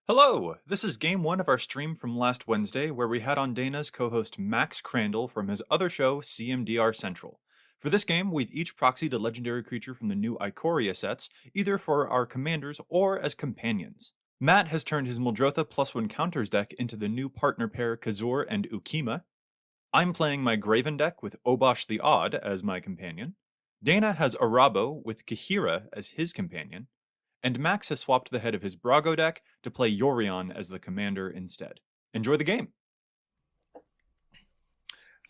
Hello! This is game one of our stream from last Wednesday, where we had on Dana's co-host Max Crandell from his other show, CMDR Central. For this game, we've each proxied a legendary creature from the new Ikoria sets, either for our commanders or as companions. Matt has turned his Muldrotha +1 counters deck into the new partner pair Cazur and Ukkima. I'm playing my Greven deck with Obosh the Odd as my companion. Dana has Arahbo with Kaheera as his companion. And Max has swapped the head of his Brago deck to play Yorion as the commander instead. Enjoy the game.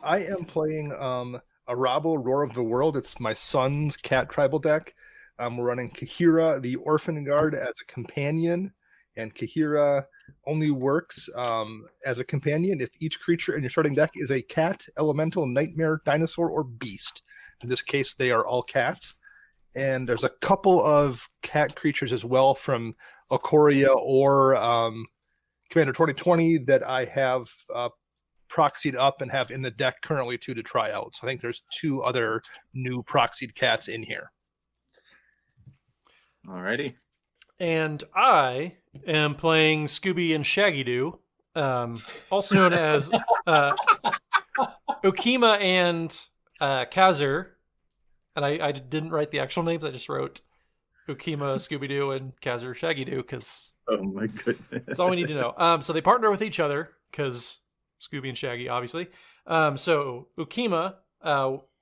I am playing Arahbo, Roar of the World. It's my son's cat tribal deck. We're running Kaheera, the Orphan Guard, as a companion, and Kaheera only works as a companion if each creature in your starting deck is a cat, elemental, nightmare, dinosaur, or beast. In this case, they are all cats. And there's a couple of cat creatures as well from Ikoria or Commander 2020 that I have proxied up and have in the deck currently to try out. So I think there's two other new proxied cats in here. Alrighty. And I am playing Scooby and Shaggy Doo, also known as Ukkima and Cazur. And I didn't write the actual names. I just wrote Ukkima, Scooby-Doo, and Cazur, Shaggy-Doo, because oh my goodness, that's all we need to know. So they partner with each other, because Scooby and Shaggy, obviously. So Ukkima,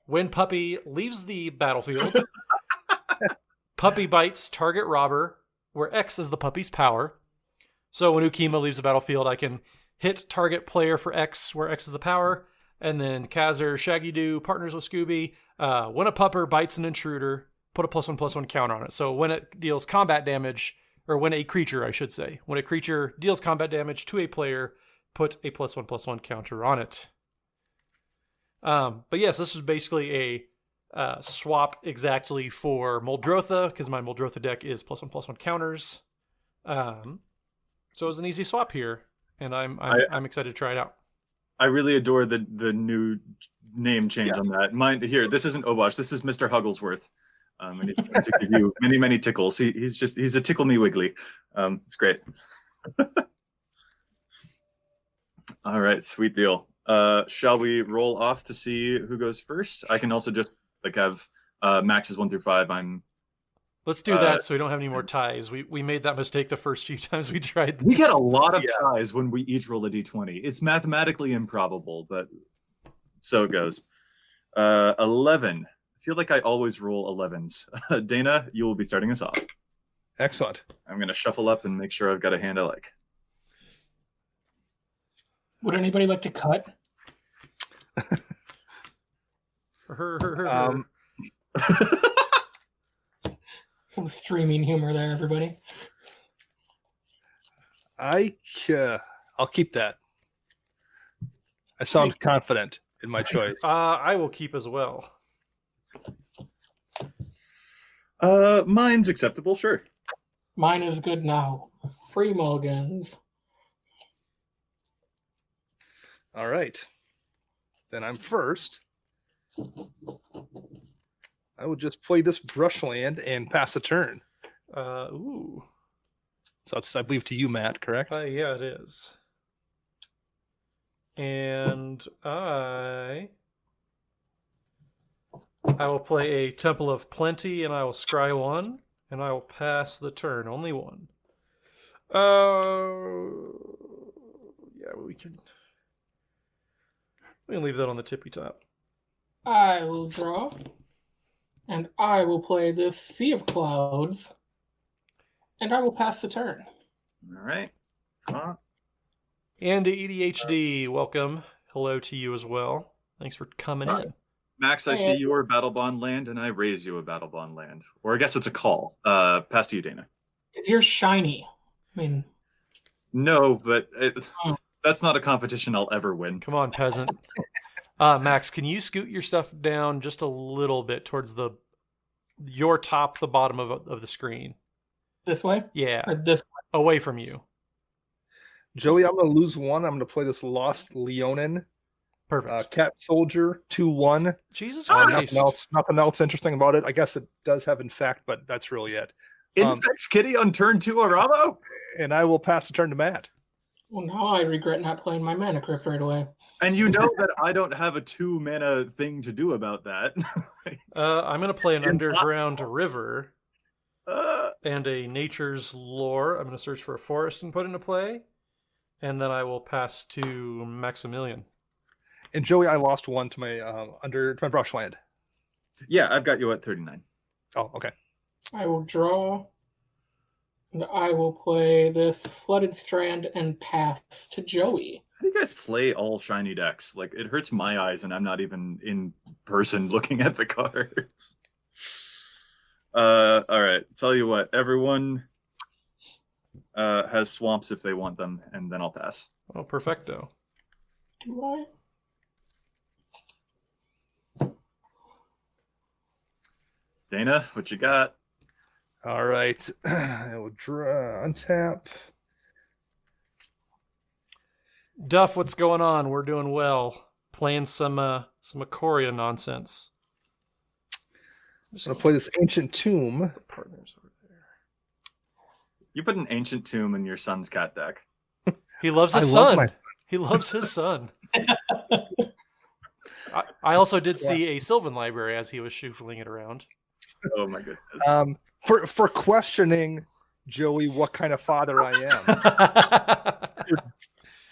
when Puppy leaves the battlefield, Puppy bites target robber, where X is the puppy's power. So when Ukkima leaves the battlefield, I can hit target player for X, where X is the power. And then Cazur, Shaggy-Doo partners with Scooby. When a pupper bites an intruder, put a +1/+1 counter on it. So when it deals combat damage, or when a creature, I should say, when a creature deals combat damage to a player, put a +1/+1 counter on it. But yes, this is basically a swap exactly for Muldrotha, because my Muldrotha deck is +1/+1 counters. So it was an easy swap here, and I'm excited to try it out. I really adore the new name change on that. Mine here. This isn't Obosh. This is Mr. Hugglesworth. And he's going to give you many tickles. He's a tickle me wiggly. It's great. All right, sweet deal. Shall we roll off to see who goes first? I can also just have Max's 1 through 5. Let's do that so we don't have any more ties. We made that mistake the first few times we tried this. We get a lot of ties when we each roll a d20. It's mathematically improbable, but so it goes. 11. I feel like I always roll 11s. Dana, you will be starting us off. Excellent. I'm going to shuffle up and make sure I've got a hand I like. Would anybody like to cut? Some streaming humor there, everybody. I'll keep that. I sound confident in my choice. I will keep as well. Mine's acceptable, sure. Mine is good now. Free mulligans. All right. Then I'm first. I will just play this brushland and pass the turn. Ooh. So it's, I believe, to you, Matt, correct? Yeah, it is. And I will play a Temple of Plenty, and I will scry 1, and I will pass the turn. Only 1. Yeah, we can leave that on the tippy top. I will draw. And I will play this Sea of Clouds. And I will pass the turn. All right. Come on. And EDHD, welcome. Hello to you as well. Thanks for coming in. Max, I see your battle bond land, and I raise you a battle bond land. Or I guess it's a call. Pass to you, Dana. Is yours shiny? I mean... No, but that's not a competition I'll ever win. Come on, peasant. Max, can you scoot your stuff down just a little bit towards the bottom of the screen? This way? Yeah. Or this way? Away from you. Joey, I'm going to lose 1. I'm going to play this Lost Leonin. Perfect. Cat Soldier, 2/1. Jesus Christ. Nothing else interesting about it. I guess it does have in fact, but that's really it. Infects Kitty on turn 2, Arahbo? And I will pass the turn to Matt. Well, now I regret not playing my Mana Crypt right away. And you know that I don't have a 2-mana thing to do about that. I'm going to play an Underground River Uh, and a Nature's Lore. I'm going to search for a forest and put into play. And then I will pass to Maximilian. And Joey, I lost one to my to my brushland. yeah, I've got you at 39. Oh, okay. I will draw, and I will play this Flooded Strand and pass to Joey. How do you guys play all shiny decks? Like, it hurts my eyes, and I'm not even in person looking at the cards. All right. Tell you what, everyone has swamps if they want them, and then I'll pass. Oh, perfecto. Do I? Dana, what you got? All right. I will draw, untap. Duff, what's going on? We're doing well. Playing some Ikoria nonsense. I'm going to play this Ancient Tomb. The partners over there. You put an Ancient Tomb in your son's cat deck. He loves his son. He loves his son. I also did see a Sylvan library as he was shuffling it around. Oh my goodness. For questioning, Joey, what kind of father I am.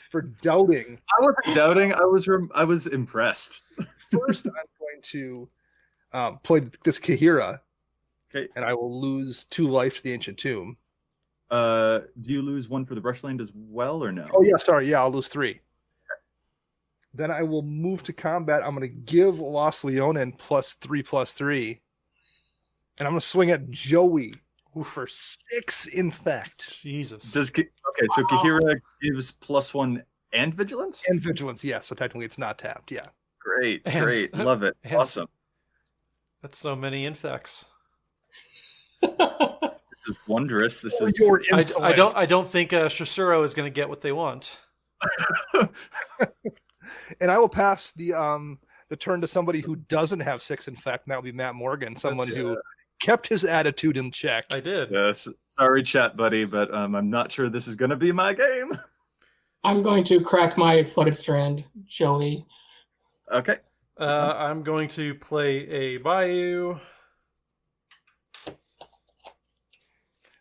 for doubting. I wasn't doubting. I was impressed. First, I'm going to play this Kaheera. Okay. And I will lose 2 life to the Ancient Tomb. Do you lose 1 for the Brushland as well, or no? Oh, yeah, sorry. Yeah, I'll lose 3. Then I will move to combat. I'm going to give Lost Leonin +3/+3. And I'm going to swing at Joey for 6 Infect. Jesus. So Kaheera gives +1 and Vigilance? And Vigilance, yeah. So technically it's not tapped, yeah. Great. And- Love it. and- Awesome. That's so many infects. This is wondrous. This is Your I insolence. don't think Shusuro is going to get what they want. And I will pass the turn to somebody who doesn't have 6 Infect, and that would be Matt Morgan, someone who kept his attitude in check. I did. Yes. Sorry, chat buddy, but I'm not sure this is going to be my game. I'm going to crack my Flooded Strand, Joey. Okay. I'm going to play a Bayou.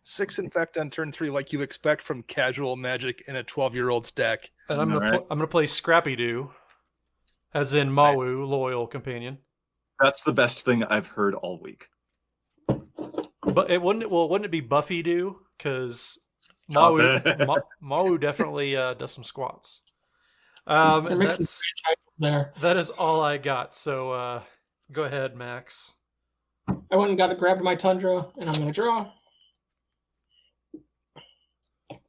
6 Infect on turn 3, like you expect from casual Magic in a 12-year-old's deck. And I'm gonna play Scrappy Doo, as in Mawu, loyal companion. That's the best thing I've heard all week. But wouldn't it be Buffy Doo? Because Mawu definitely does some squats. There makes some great titles there. That is all I got. So go ahead, Max. I went and grabbed my Tundra, and I'm going to draw.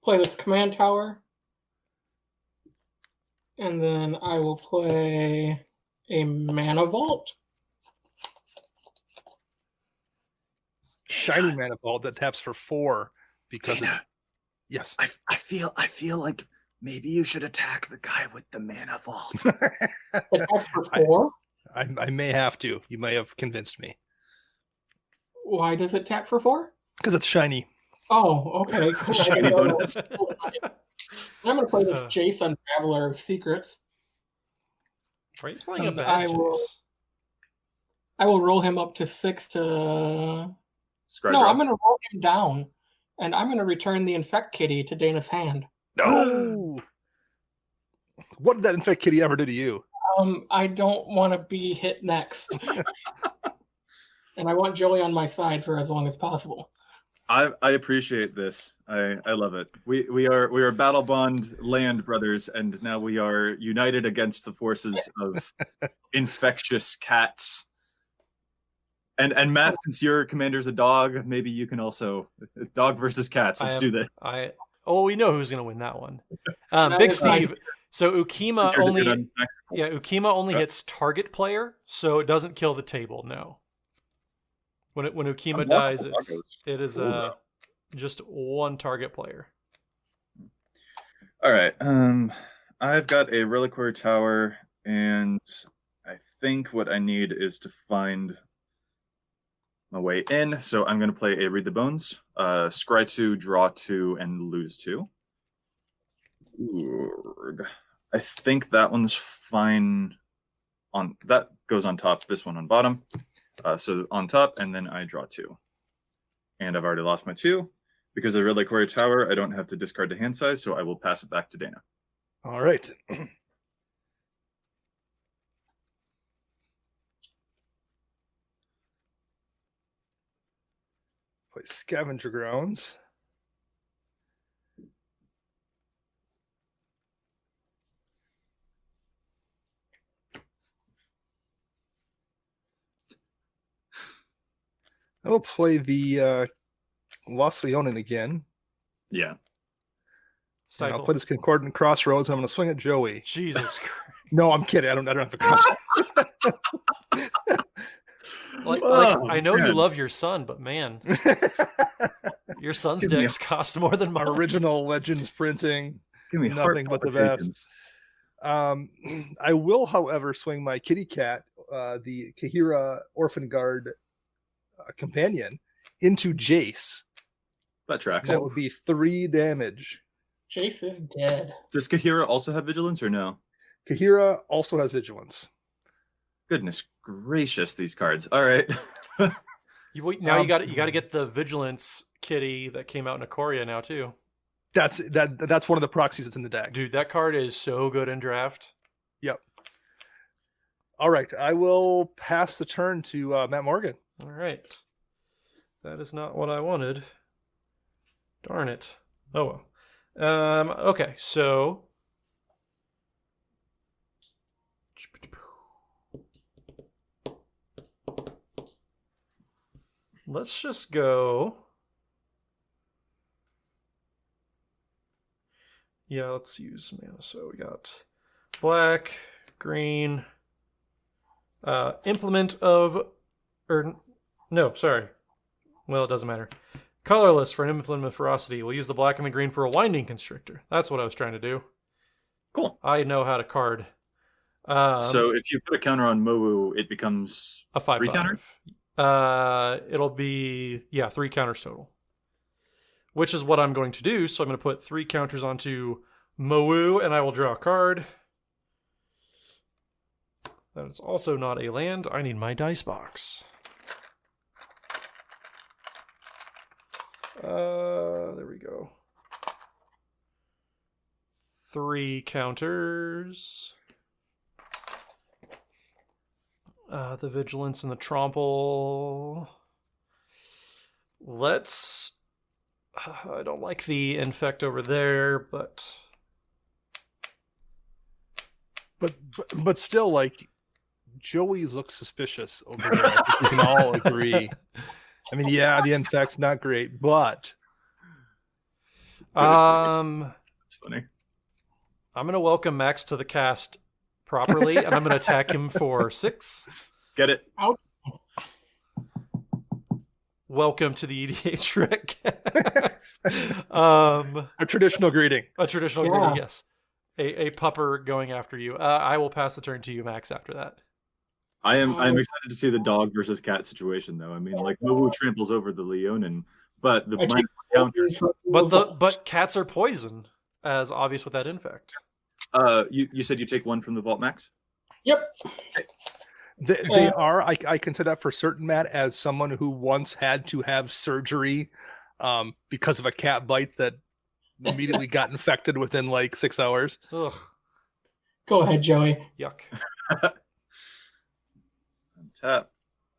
Play this Command Tower. And then I will play a Mana Vault. Shiny Mana Vault that taps for 4 because Dana, it's... Yes. I feel like maybe you should attack the guy with the Mana Vault. It taps for 4. I may have to. You may have convinced me. Why does it tap for 4? Because it's shiny. Oh, okay. Cool. Shiny bonus. I'm going to play this Jace Unraveler of Secrets. Are you playing a And bad I will roll him up to 6 to... No, Scry I'm going to roll him down, and I'm going to return the Infect Kitty to Dana's hand. No! What did that Infect Kitty ever do to you? I don't want to be hit next. And I want Joey on my side for as long as possible. I appreciate this. I love it. We are Battle Bond land brothers, and now we are united against the forces of infectious cats. And Matt, since your commander's a dog, maybe you can also dog versus cats. Let's do this. We know who's going to win that one. That Big is Steve. So Ukkima You're only hits target player, so it doesn't kill the table. No. When Ukkima dies, it is just one target player. All right. I've got a Reliquary Tower, and I think what I need is to find my way in. So I'm going to play a Read the Bones. Scry 2, draw 2, and lose 2. I think that one's fine. That goes on top, this one on bottom. So on top, and then I draw 2. And I've already lost my 2. Because I read Ikoria Tower, I don't have to discard the hand size, so I will pass it back to Dana. All right. Play Scavenger Grounds. I will play the Lost Leonin again. Yeah. And I'll play this Concordant Crossroads. And I'm going to swing at Joey. Jesus Christ. No, I'm kidding. I don't have a crossroads. I know you love your son, but man, your son's decks cost more than mine. Original Legends printing. Give me nothing but the best. I will, however, swing my kitty cat, the Kaheera Orphan Guard companion, into Jace. That tracks. That would be 3 damage. Jace is dead. Does Kaheera also have vigilance or no? Kaheera also has vigilance. Goodness gracious, these cards. All right. You got to get the vigilance kitty that came out in Ikoria now too. That's one of the proxies that's in the deck. Dude, that card is so good in draft. Yep. All right, I will pass the turn to Matt Morgan. All right. That is not what I wanted. Darn it. Oh well. Okay, so let's just go. Yeah, let's use mana. So we got black, green, implement of, or no, sorry. Well, it doesn't matter. Colorless for an implement of ferocity. We'll use the black and the green for a winding constrictor. That's what I was trying to do. Cool. I know how to card. So if you put a counter on Mowu, it becomes a 5/5. 3 counter? It'll be 3 counters total. Which is what I'm going to do. So I'm going to put 3 counters onto Mowu, and I will draw a card. That is also not a land. I need my dice box. There we go. 3 counters. The vigilance and the trample. Let's. I don't like the infect over there, but still, like, Joey looks suspicious over there. I think we can all agree. I mean, yeah, the infect's not great, but it's funny. I'm gonna welcome Max to the cast properly, and I'm gonna attack him for 6. Get it? Out. Welcome to the EDHRECast. a traditional greeting. A traditional greeting, yes. A pupper going after you. I will pass the turn to you, Max, after that. I'm excited to see the dog versus cat situation, though. I mean, like, Mowu tramples over the Leonin, but the counters. But cats are poison, as obvious with that infect. You said you take 1 from the vault, Max? Yep. They are. I consider that for certain, Matt, as someone who once had to have surgery because of a cat bite that immediately got infected within like 6 hours. Ugh. Go ahead, Joey. Yuck. Tap.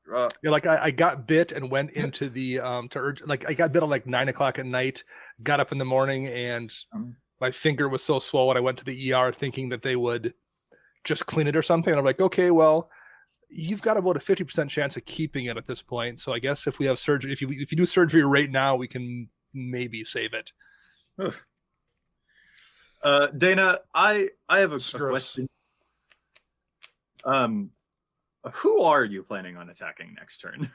Draw. Yeah, like I got bit and went into the I got bit at like 9 o'clock at night, got up in the morning, and my finger was so swollen I went to the ER thinking that they would just clean it or something. And I'm like, okay, well, you've got about a 50% chance of keeping it at this point. So I guess if we have surgery, if you do surgery right now, we can maybe save it. Dana, I have a question. Who are you planning on attacking next turn?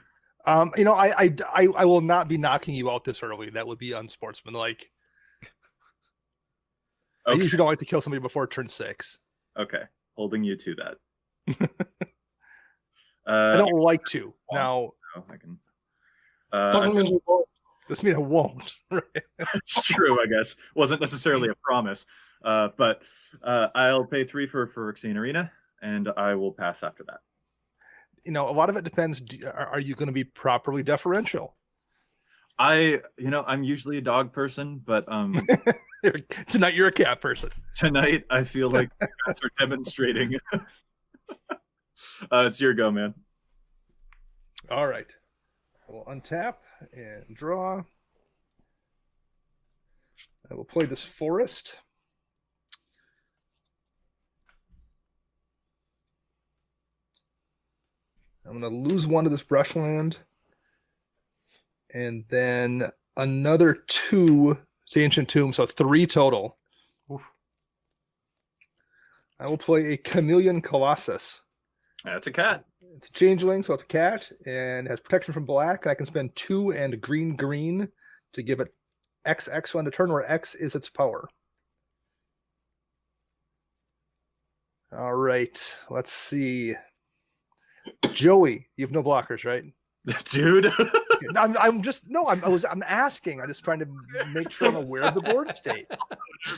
I will not be knocking you out this early. That would be unsportsmanlike. I usually don't like to kill somebody before turn 6. Okay, holding you to that. I don't like to. Now, I can. Doesn't mean you won't. This means I won't. It's true, I guess. Wasn't necessarily a promise. But I'll pay 3 for Phyrexian Arena, and I will pass after that. A lot of it depends. Are you going to be properly deferential? I'm usually a dog person, but Tonight you're a cat person. tonight I feel like the cats are demonstrating. It's your go, man. All right. I will untap and draw. I will play this forest. I'm going to lose 1 to this brushland. And then another 2 to Ancient Tomb, so 3 total. Oof. I will play a Chameleon Colossus. That's a cat. It's a changeling, so it's a cat, and has protection from black. I can spend 2 and green to give it XX on the turn, where X is its power. All right, let's see. Joey, you have no blockers, right? Dude. I'm asking. I'm just trying to make sure I'm aware of the board state.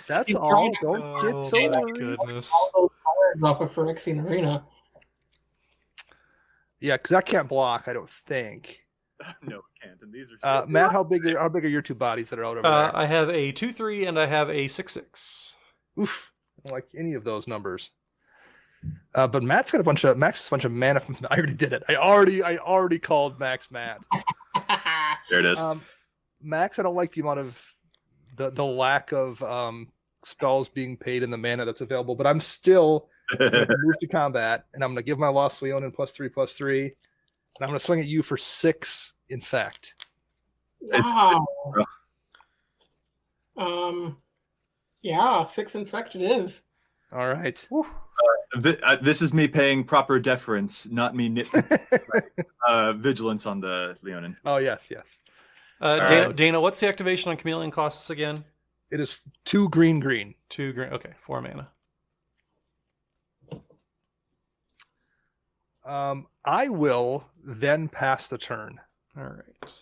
That's all. Don't get so worried. Goodness. All those cards off of Phyrexian Arena. Yeah, because I can't block, I don't think. No, it can't. And these are Matt, how big are your 2 bodies that are out over there? I have a 2/3 and I have a 6/6. Oof. I don't like any of those numbers. But Max has a bunch of mana. I already did it. I already called Max Matt. There it is. Max, I don't like the amount of the lack of spells being paid in the mana that's available, but I'm still gonna move to combat, and I'm gonna give my Lost Leonin +3/+3, and I'm gonna swing at you for 6 infect. Wow. Yeah, 6 infect it is. All right. This is me paying proper deference, not me vigilance on the Leonin. Oh yes. Dana, what's the activation on Chameleon Colossus again? It is 2 green. 2 green. Okay, 4 mana. I will then pass the turn. All right.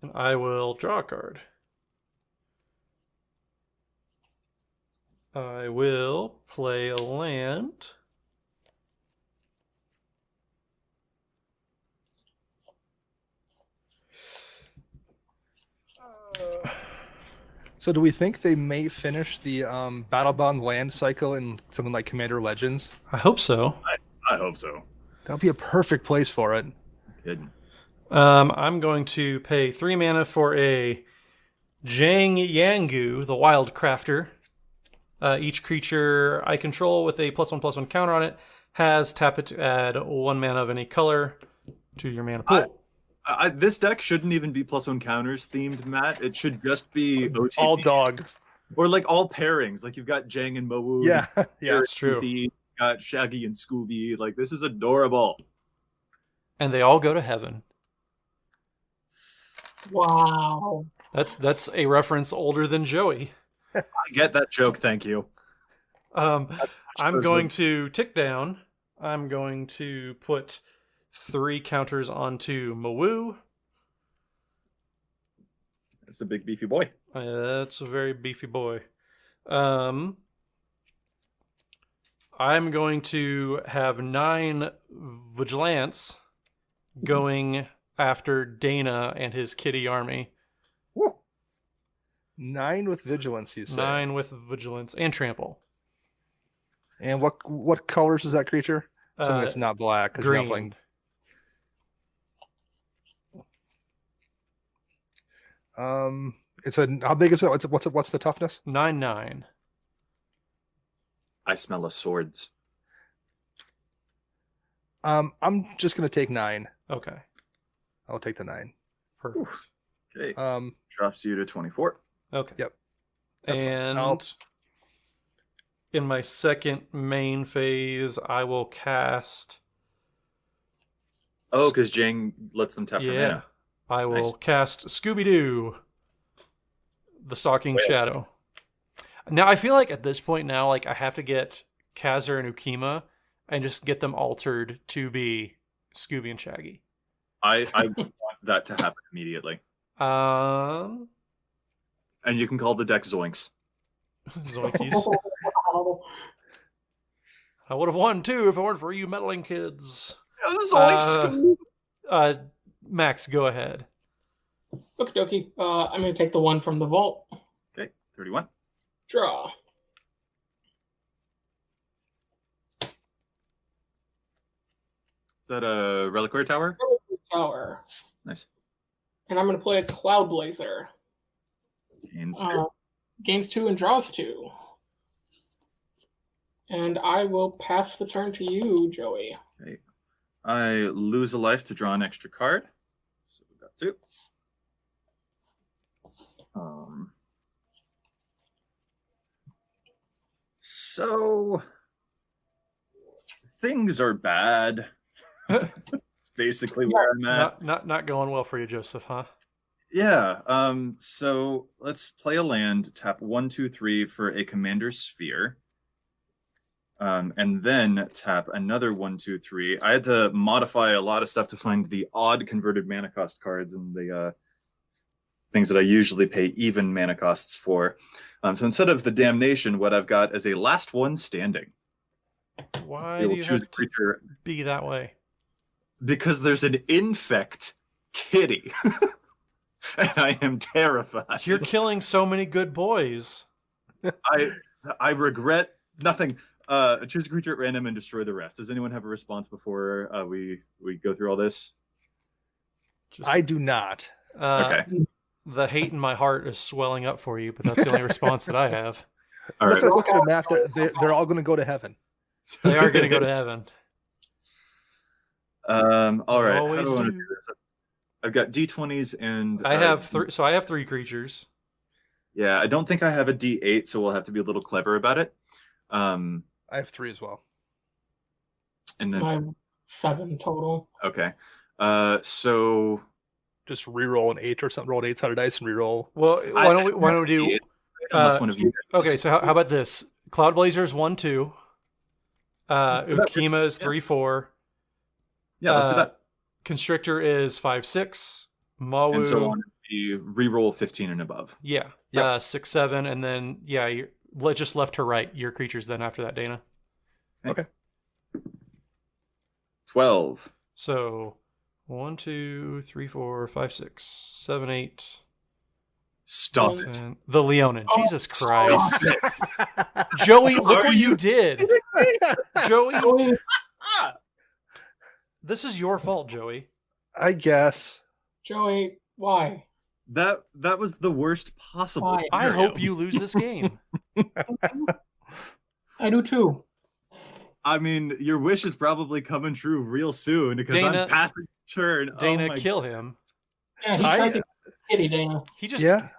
And I will draw a card. I will play a land. So do we think they may finish the Battlebound land cycle in something like Commander Legends? I hope so. I hope so. That'll be a perfect place for it. Good. I'm going to pay 3 mana for a Jang Yangu, the Wild Crafter. Each creature I control with a +1/+1 counter on it has tap it to add 1 mana of any color to your mana pool. This deck shouldn't even be +1 counters themed, Matt. It should just be OTP. All dogs. Or like all pairings. Like you've got Jang and Mowu. Yeah, it's true. You've got Shaggy and Scooby. Like this is adorable. And they all go to heaven. Wow. That's a reference older than Joey. I get that joke, thank you. I'm going to tick down. I'm going to put 3 counters onto Mowu. It's a big beefy boy. That's a very beefy boy. I'm going to have 9 Vigilance going after Dana and his kitty army. Woo. 9 with Vigilance, you say? 9 with Vigilance and Trample. And what colors is that creature? Something that's not black. Green. You're not playing... it's a how big is it? What's the toughness? 9/9. I smell of swords. I'm just gonna take 9. Okay. I'll take the 9. Perfect. Okay. Um, Drops you to 24. Okay. Yep. That's fine. And in my second main phase, I will cast. Oh, because Jang lets them tap for mana. I will Nice. cast Scooby-Doo, the Stalking Shadow. Now, I feel like at this point now, like I have to get Cazur and Ukkima and just get them altered to be Scooby and Shaggy. I want that to happen immediately. Um, And you can call the deck Zoinks. Zoinkies. Wow. I would have won too if it weren't for you meddling kids. Zoinks! Max, go ahead. Okie dokie. I'm going to take the one from the vault. Okay, 31. Draw. Is that a Reliquary Tower? Tower. Nice. And I'm going to play a Cloud Blazer. Gains Gains 2 and draws 2. And I will pass the turn to you, Joey. Okay. I lose a life to draw an extra card. So we got 2. So things are bad. It's basically where I'm at. Not going well for you, Joseph, huh? Yeah. So let's play a land, tap 1, 2, 3 for a commander's sphere. And then tap another 1, 2, 3. I had to modify a lot of stuff to find the odd converted mana cost cards and the things that I usually pay even mana costs for. So instead of the damnation, what I've got is a last one standing. Why do you have to be that way? Because there's an infect kitty. And I am terrified. You're killing so many good boys. I regret nothing. Choose a creature at random and destroy the rest. Does anyone have a response before we go through all this? I do not. Okay. The hate in my heart is swelling up for you, but that's the only response that I have. All right. Look at the map. They're all going to go to heaven. They are going to go to heaven. All right. How do I Always want to do. do this? I've got D20s and I have 3. So I have 3 creatures. Yeah, I don't think I have a D8, so we'll have to be a little clever about it. I have 3 as well. And then I have 7 total. okay. So Just re-roll an 8 or something. Roll an 8-sided dice and re-roll. Well, why don't we do? Unless one of you. Okay, so how about this? Cloud Blazer's 1, 2. Ukkima is 3, 4. Yeah, let's do that. Constrictor is 5, 6. Mawu. And so on. You re-roll 15 and above. Yeah. Yep. 6, 7, and then just left to right. Your creatures then after that, Dana. Okay. 12. So 1, 2, 3, 4, 5, 6, 7, 8. Stop it. 10. The Leonin. Oh, Jesus Christ. Joey, look Are what you you did. Joey, Joey, this is your fault, Joey. I guess. Joey, why? That was the worst possible. Why? I scenario. hope you lose this game. I do too. I mean, your wish is probably coming true real soon because Dana- I'm passing turn. Dana, oh my kill him. Yeah, he's trying to kitty, Dana. He just Yeah,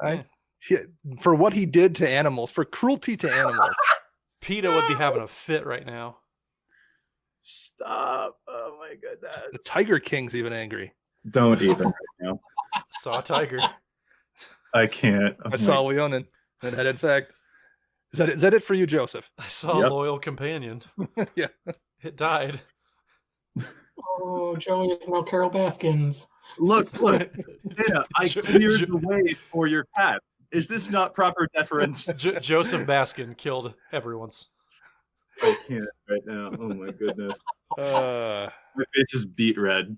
for what he did to animals, for cruelty to animals. PETA would be having a fit right now. Stop. Oh my The goodness. Tiger King's even angry. Don't even right now. Saw a tiger. I can't. Oh I saw Leonin. And that, in fact, is that it for you, Joseph? I saw Yep. a loyal companion. Yeah. It died. Oh, Joey is now Carol Baskins. Look. Dana, I cleared the way for your cat. Is this not proper deference? Joseph Baskin killed everyone's. I can't right now. Oh my goodness. Uh, My face is beet red.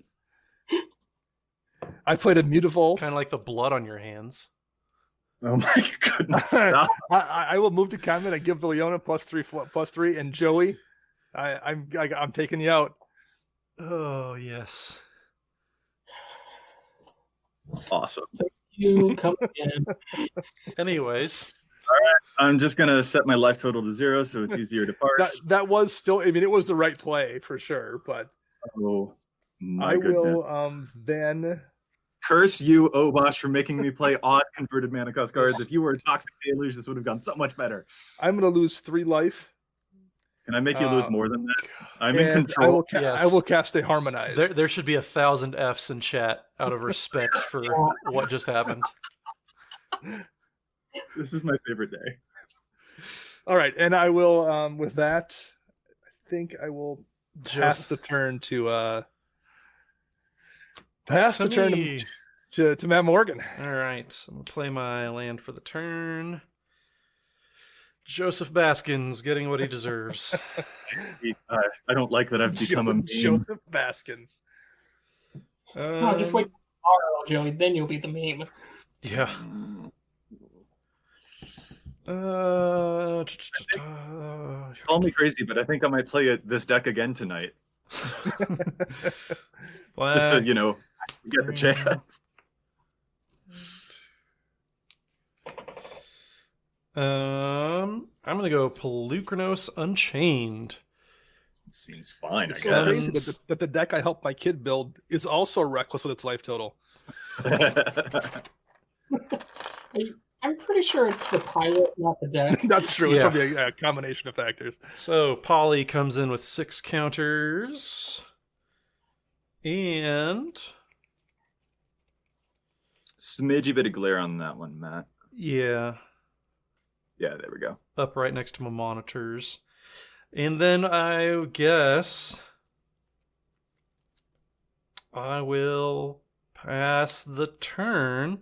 I played a Mutavault. Kind of like the blood on your hands. Oh my goodness. Stop. I will move to comment. I give the Leona +3, and Joey, I'm taking you out. Oh, yes. Awesome. You come again. Anyways, I'm just going to set my life total to 0 so it's easier to parse. That was still, I mean, it was the right play for sure, but Oh my I goodness. will then. Curse you, Obosh, for making me play odd converted mana cost cards. If you were a toxic deluge, this would have gone so much better. I'm going to lose 3 life. Can I make you lose more than that? I'm in control. Yes. I will cast a Harmonize. there should be 1,000 Fs in chat out of respect for what just happened. This is my favorite day. All right, and I will. With that, I think I will pass the turn to. Pass To the turn me. to Matt Morgan. All right. I'm going to play my land for the turn. Joseph Baskins getting what he deserves. I don't like that I've become a meme. Joseph Baskins. No, just wait tomorrow, Joey. Then you'll be the meme. Yeah. Call me crazy, but I think I might play this deck again tonight. Just to, get the chance. I'm gonna go Pelucranos Unchained. Seems fine, It's I so guess. crazy that the deck I helped my kid build is also reckless with its life total. I'm pretty sure it's the pilot, not the deck. That's true. Yeah. It's probably a combination of factors. So Polly comes in with 6 counters. And Smidgy bit of glare on that one, Matt. yeah, Yeah, there we go. up right next to my monitors. And then I guess I will pass the turn.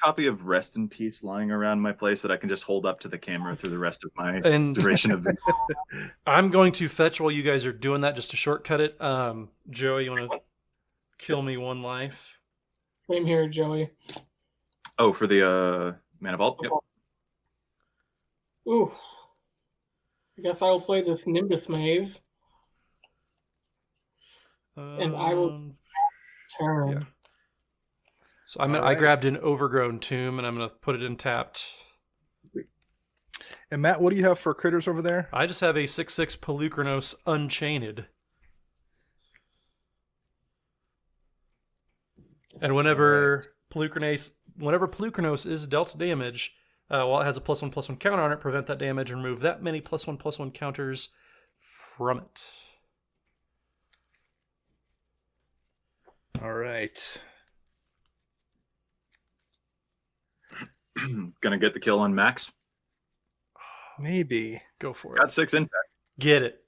Copy of Rest in Peace lying around my place that I can just hold up to the camera through the rest of my And duration of the. I'm going to fetch while you guys are doing that just to shortcut it. Joey, you want to kill me 1 life? Same here, Joey. Oh, for the Mana Vault? Yep. Ooh. I guess I will play this Nimbus Maze. And I will turn. Yeah. So I grabbed an Overgrown Tomb, and I'm going to put it in tapped. And Matt, what do you have for critters over there? I just have a 6/6 Pelucranos Unchained. And whenever Pelucranos is dealt damage, while it has a +1/+1 counter on it, prevent that damage and remove that many +1/+1 counters from it. All right. Gonna get the kill on Max. Maybe. Go for it. Got 6 impact. Get it.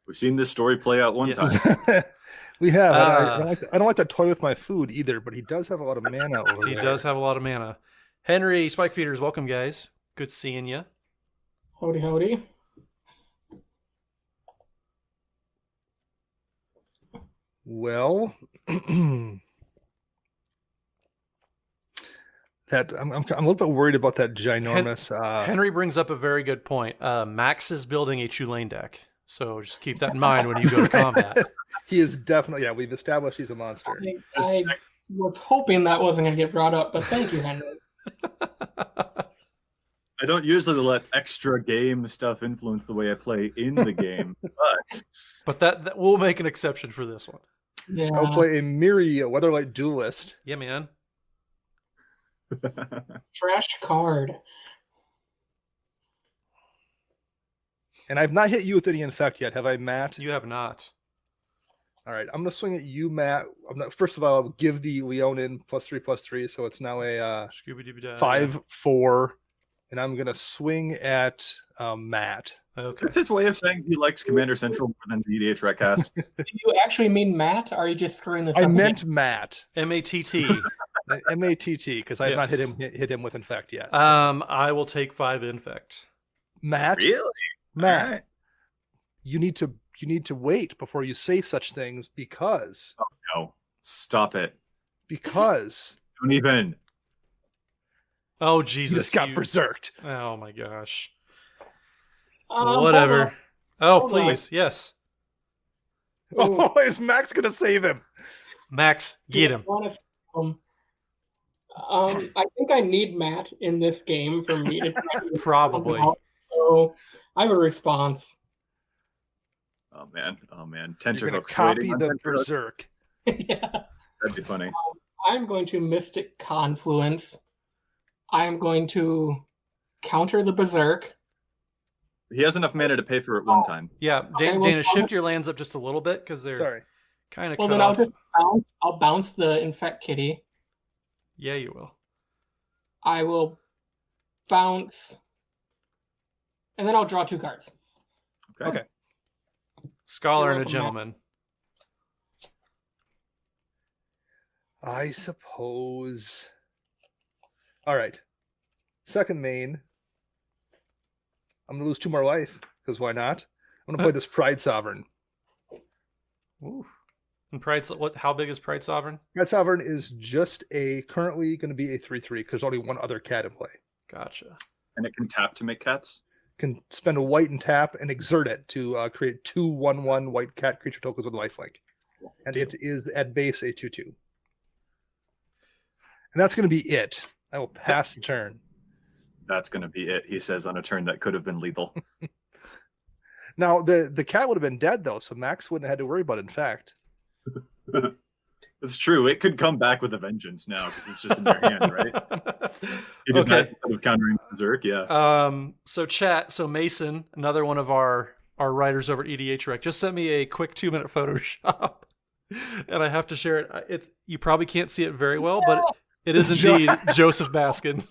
We've seen this story play out one Yes. time. We have. I don't like to toy with my food either, but he does have a lot of mana over He there. does have a lot of mana. Henry, Spike Feeders, welcome, guys. Good seeing you. Howdy, howdy. Well, that I'm a little bit worried about that ginormous. Henry brings up a very good point. Max is building a Tulane deck, so just keep that in mind when you go to combat. He is definitely, yeah. We've established he's a monster. I was hoping that wasn't going to get brought up, but thank you, Henry. I don't usually let extra game stuff influence the way I play in the game, But that we'll make an exception for this one. Yeah. I'll play a Miri Weatherlight Duelist. Yeah, man. Trash card. And I've not hit you with any infect yet, have I, Matt? You have not. All right, I'm gonna swing at you, Matt. First of all, I'll give the Leonin +3/+3, so it's now a Scooby-Dooby-Dah. 5/4, and I'm gonna swing at Matt. Okay. That's his way of saying he likes Commander Central more than the EDHRECast. Did you actually mean Matt? Or are you just screwing this up? I again? meant Matt. MATT. MATT, because I've not Yes. hit him with infect yet. So. I will take 5 infect. Matt, Really? Matt, All right. you need to wait before you say such things because No, stop it. Don't even. Oh you Jesus! just got berserked. Oh my gosh. Hold Whatever. on. Oh Hold on. please, yes. Oh, is Max gonna save him? Max, get him. I think I need Matt in this game for me to try to get Probably. something out. So I have a response. Oh man. You're Tenterhooks gonna copy waiting on the tenterhooks. berserk. Yeah. That'd be funny. I'm going to Mystic Confluence. I'm going to counter the Berserk. He has enough mana to pay for it one time. Yeah, Okay, well, Dana, shift your lands up just a little bit because they're Sorry. kind of Well, cut then I'll off. just bounce the Infect Kitty. Yeah, you will. I will bounce, and then I'll draw 2 cards. Okay. Scholar You're and a welcome, gentleman. I suppose. All right. Second main. I'm going to lose 2 more life, because why not? I'm going to play this Pride Sovereign. Ooh. And how big is Pride Sovereign? Pride Sovereign is just currently going to be a 3/3, because there's only one other cat in play. Gotcha. And it can tap to make cats? Can spend a white and tap and exert it to create 2 1/1 white cat creature tokens with lifelink. And it is at base a 2/2. And that's going to be it. I will pass the turn. That's going to be it, he says on a turn that could have been lethal. Now, the cat would have been dead, though, so Max wouldn't have had to worry about it, in fact. It's true. It could come back with a vengeance now because it's just in your hand, right? He did that instead of countering Berserk, yeah. So Mason, another one of our writers over at EDHREC, just sent me a quick 2-minute Photoshop, and I have to share it. You probably can't see it very well, but it is indeed Joseph Baskin.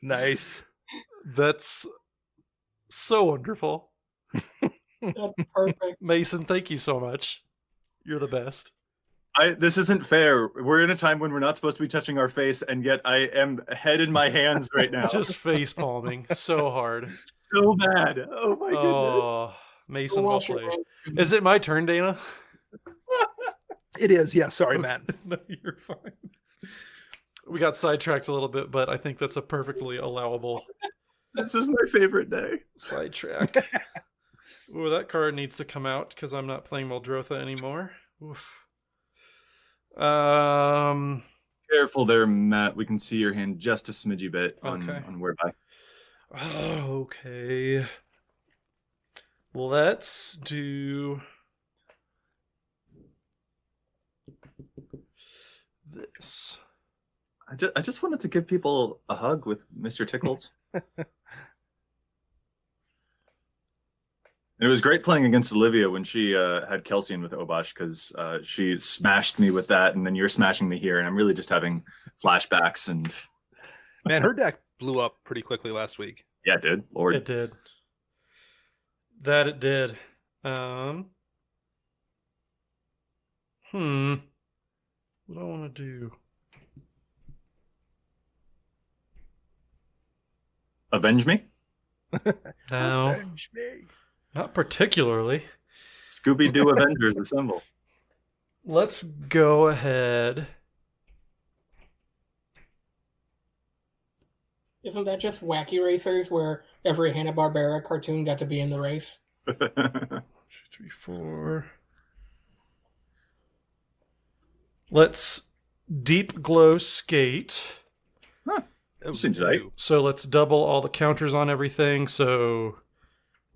Nice. That's so wonderful. That's perfect. Mason, thank you so much. You're the best. This isn't fair. We're in a time when we're not supposed to be touching our face, and yet I am head in my hands right now. Just face palming so hard. So bad. Oh my goodness. Oh, Mason, well played. Is it my turn, Dana? It is, yeah. Sorry, Matt. No, you're fine. We got sidetracked a little bit, but I think that's a perfectly allowable. This is my favorite day. Sidetrack. Ooh, that card needs to come out because I'm not playing Muldrotha anymore. Oof. Careful there, Matt. We can see your hand just a smidgy bit on whereby. Oh, okay. Let's do this. I just wanted to give people a hug with Mr. Tickles. And it was great playing against Olivia when she had Kelsey with Obosh, because she smashed me with that, and then you're smashing me here, and I'm really just having flashbacks. And man, her deck blew up pretty quickly last week. Yeah, it did. Lord. It did. That it did. What do I want to do? Avenge me? No. Avenge me. Not particularly. Scooby-Doo Avengers assemble. Let's go ahead. Isn't that just Wacky Racers where every Hanna-Barbera cartoon got to be in the race? 2, 3, 4. Let's Deep Glow Skate. Huh. That seems right. So let's double all the counters on everything. So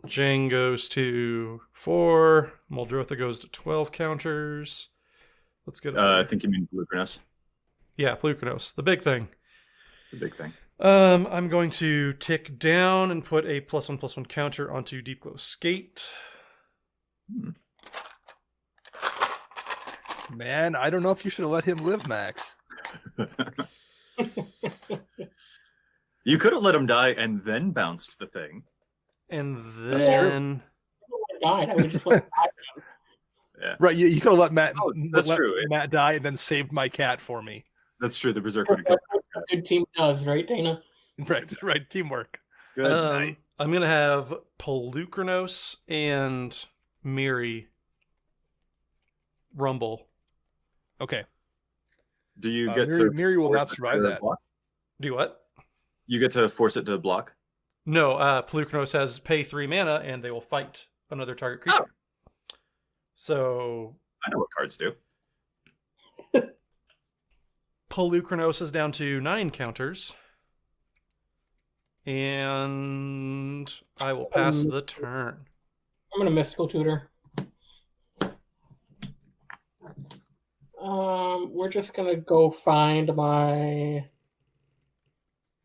Jane goes to 4. Muldrotha goes to 12 counters. Let's get I think you mean Bluegrass. Yeah, Bluegrass. The big thing. The big thing. I'm going to tick down and put a +1/+1 counter onto Deep Glow Skate. Man, I don't know if you should have let him live, Max. You could have let him die and then bounced the thing. And then Died. I would just let him die. Yeah. Right, you could have let Matt. That's true. Matt die and then saved my cat for me. That's true. The Berserk would have killed. That's what a good team does, right, Dana? Right. Teamwork. Good I'm gonna have Pelucranos and Miri rumble. Okay. Do you get Miri will not survive that. Block? Do what? You get to force it to block? No, Pelucranos has pay 3 mana and they will fight another target creature. Oh. So I know what cards do. Pelucranos is down to 9 counters. And I will pass the turn. I'm gonna Mystical Tutor. We're just gonna go find my,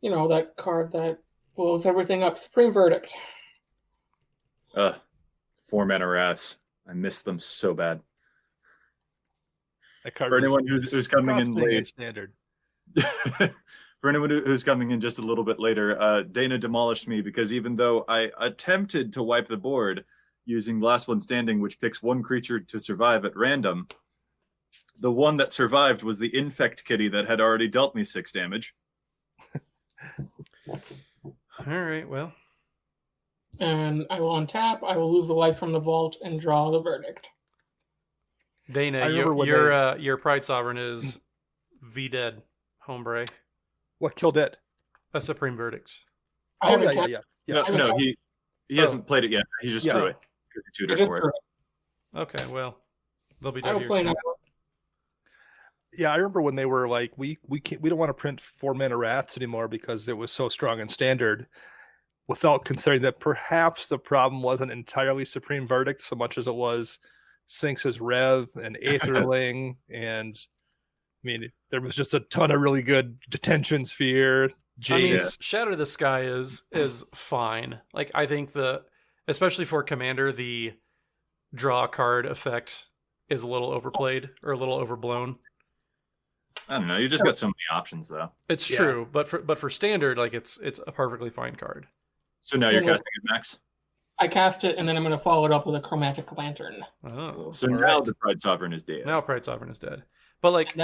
that card that blows everything up. Supreme Verdict. 4 mana wraths. I miss them so bad. That card for anyone who's coming in late, standard. For anyone who's coming in just a little bit later, Dana demolished me because even though I attempted to wipe the board using Last One Standing, which picks one creature to survive at random, The one that survived was the infect kitty that had already dealt me 6 damage. All right, well. And I will untap. I will lose the life from the vault and draw the verdict. Dana, your Pride Sovereign is V-Dead, hombre. What killed it? A Supreme Verdict. I haven't yeah. No, he hasn't played it yet. He just drew it. I just drew it. Okay, well, they'll be I dead will here play soon. another. Yeah, I remember when they were like, we don't want to print 4-mana rats anymore because it was so strong in standard, without considering that perhaps the problem wasn't entirely Supreme Verdict so much as it was Sphinx's Rev and Aetherling, and I mean, there was just a ton of really good Detention Sphere. I mean, Jace. Shatter the Sky is fine. Like, I think especially for Commander, the draw card effect is a little overplayed or a little overblown. I don't know. You just got so many options, though. It's true, but for Standard, like it's a perfectly fine card. So now you're casting it, Max? I cast it, and then I'm going to follow it up with a Chromatic Lantern. Oh, So now the Pride Sovereign is dead. now Pride Sovereign is dead. But like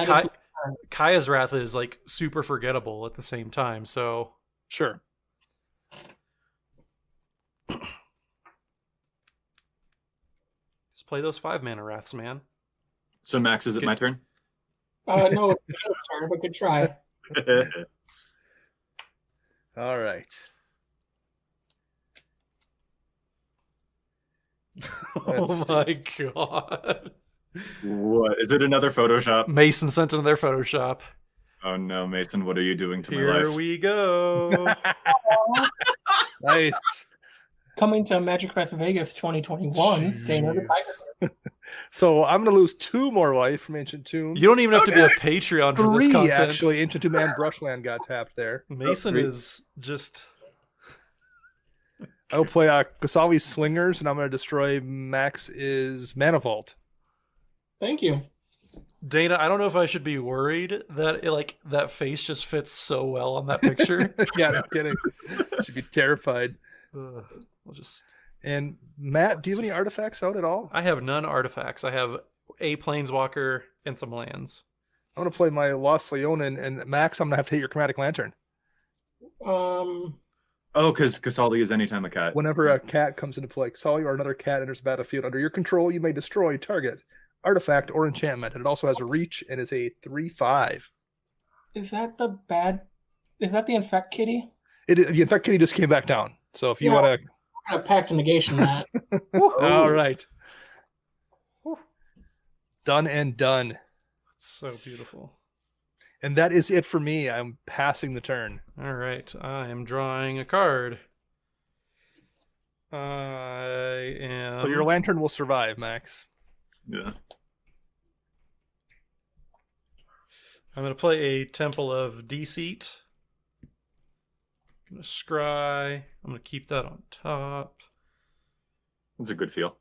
Kaya's Wrath is like super forgettable at the same time. So Sure. just play those 5-mana Wraths, man. So Max, is it my turn? No, it's your turn, but good try. All right. Oh my god. What? Is it another Photoshop? Mason sent into their Photoshop. Oh no, Mason, what are you doing to my Here life? we go. Nice. Coming to Magic Quest Vegas 2021, Dana the Tiger. So I'm going to lose 2 more life from Ancient Tomb. You don't even have to be a Patreon for this 3, content. actually. Ancient Tomb and Brushland got tapped there. Mason 3. is just... I'll play Gosawi's Slingers, and I'm going to destroy Max's Mana Vault. Thank you. Dana, I don't know if I should be worried that that face just fits so well on that picture. Yeah, no kidding. Should be terrified. We'll just... And Matt, do you have any artifacts out at all? I have none artifacts. I have a Planeswalker and some lands. I'm going to play my Lost Leonin, and Max, I'm going to have to hit your Chromatic Lantern. Oh, because Kasali is anytime a cat. Whenever a cat comes into play, Kasali or another cat enters the battlefield under your control, you may destroy target artifact or enchantment. And it also has a reach and is a 3/5. Is that the Infect Kitty? The Infect Kitty just came back down. So if you want to... I'm going to Pact to Negation that. All right. Done and done. That's so beautiful. And that is it for me. I'm passing the turn. All right. I am drawing a card. I am... So your lantern will survive, Max. Yeah. I'm going to play a Temple of Deceit. I'm going to scry. I'm going to keep that on top. That's a good feel.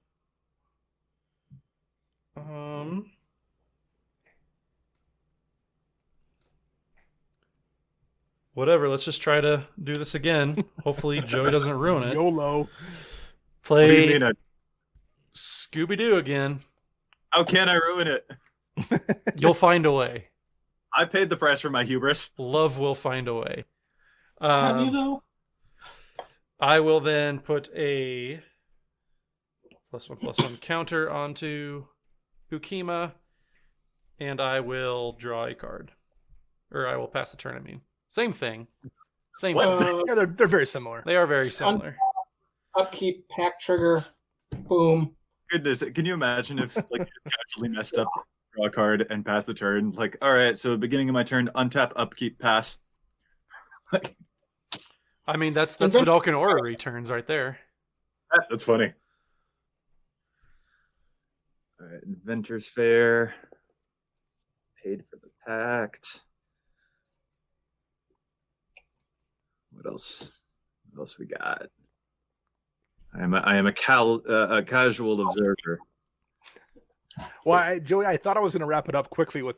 Whatever, let's just try to do this again. Hopefully Joey doesn't ruin it. YOLO. What do Play you mean? Scooby-Doo again. How can I ruin it? You'll find a way. I paid the price for my hubris. Love will find a way. Have you, though? I will then put a +1/+1 counter onto Ukkima, and I will draw a card. Or I will pass the turn, I mean. Same thing. Same thing. Yeah, they're very similar. They are very similar. Upkeep, Pact Trigger, boom. Goodness, can you imagine if like you casually messed up, draw a card and pass the turn? Like, all right, so beginning of my turn, untap, upkeep, pass. I mean, that's Vidalcan Aura returns right there. That's funny. All right, Inventor's Fair. Paid for the pact. What else? What else we got? I am a casual observer. Well, Joey, I thought I was going to wrap it up quickly with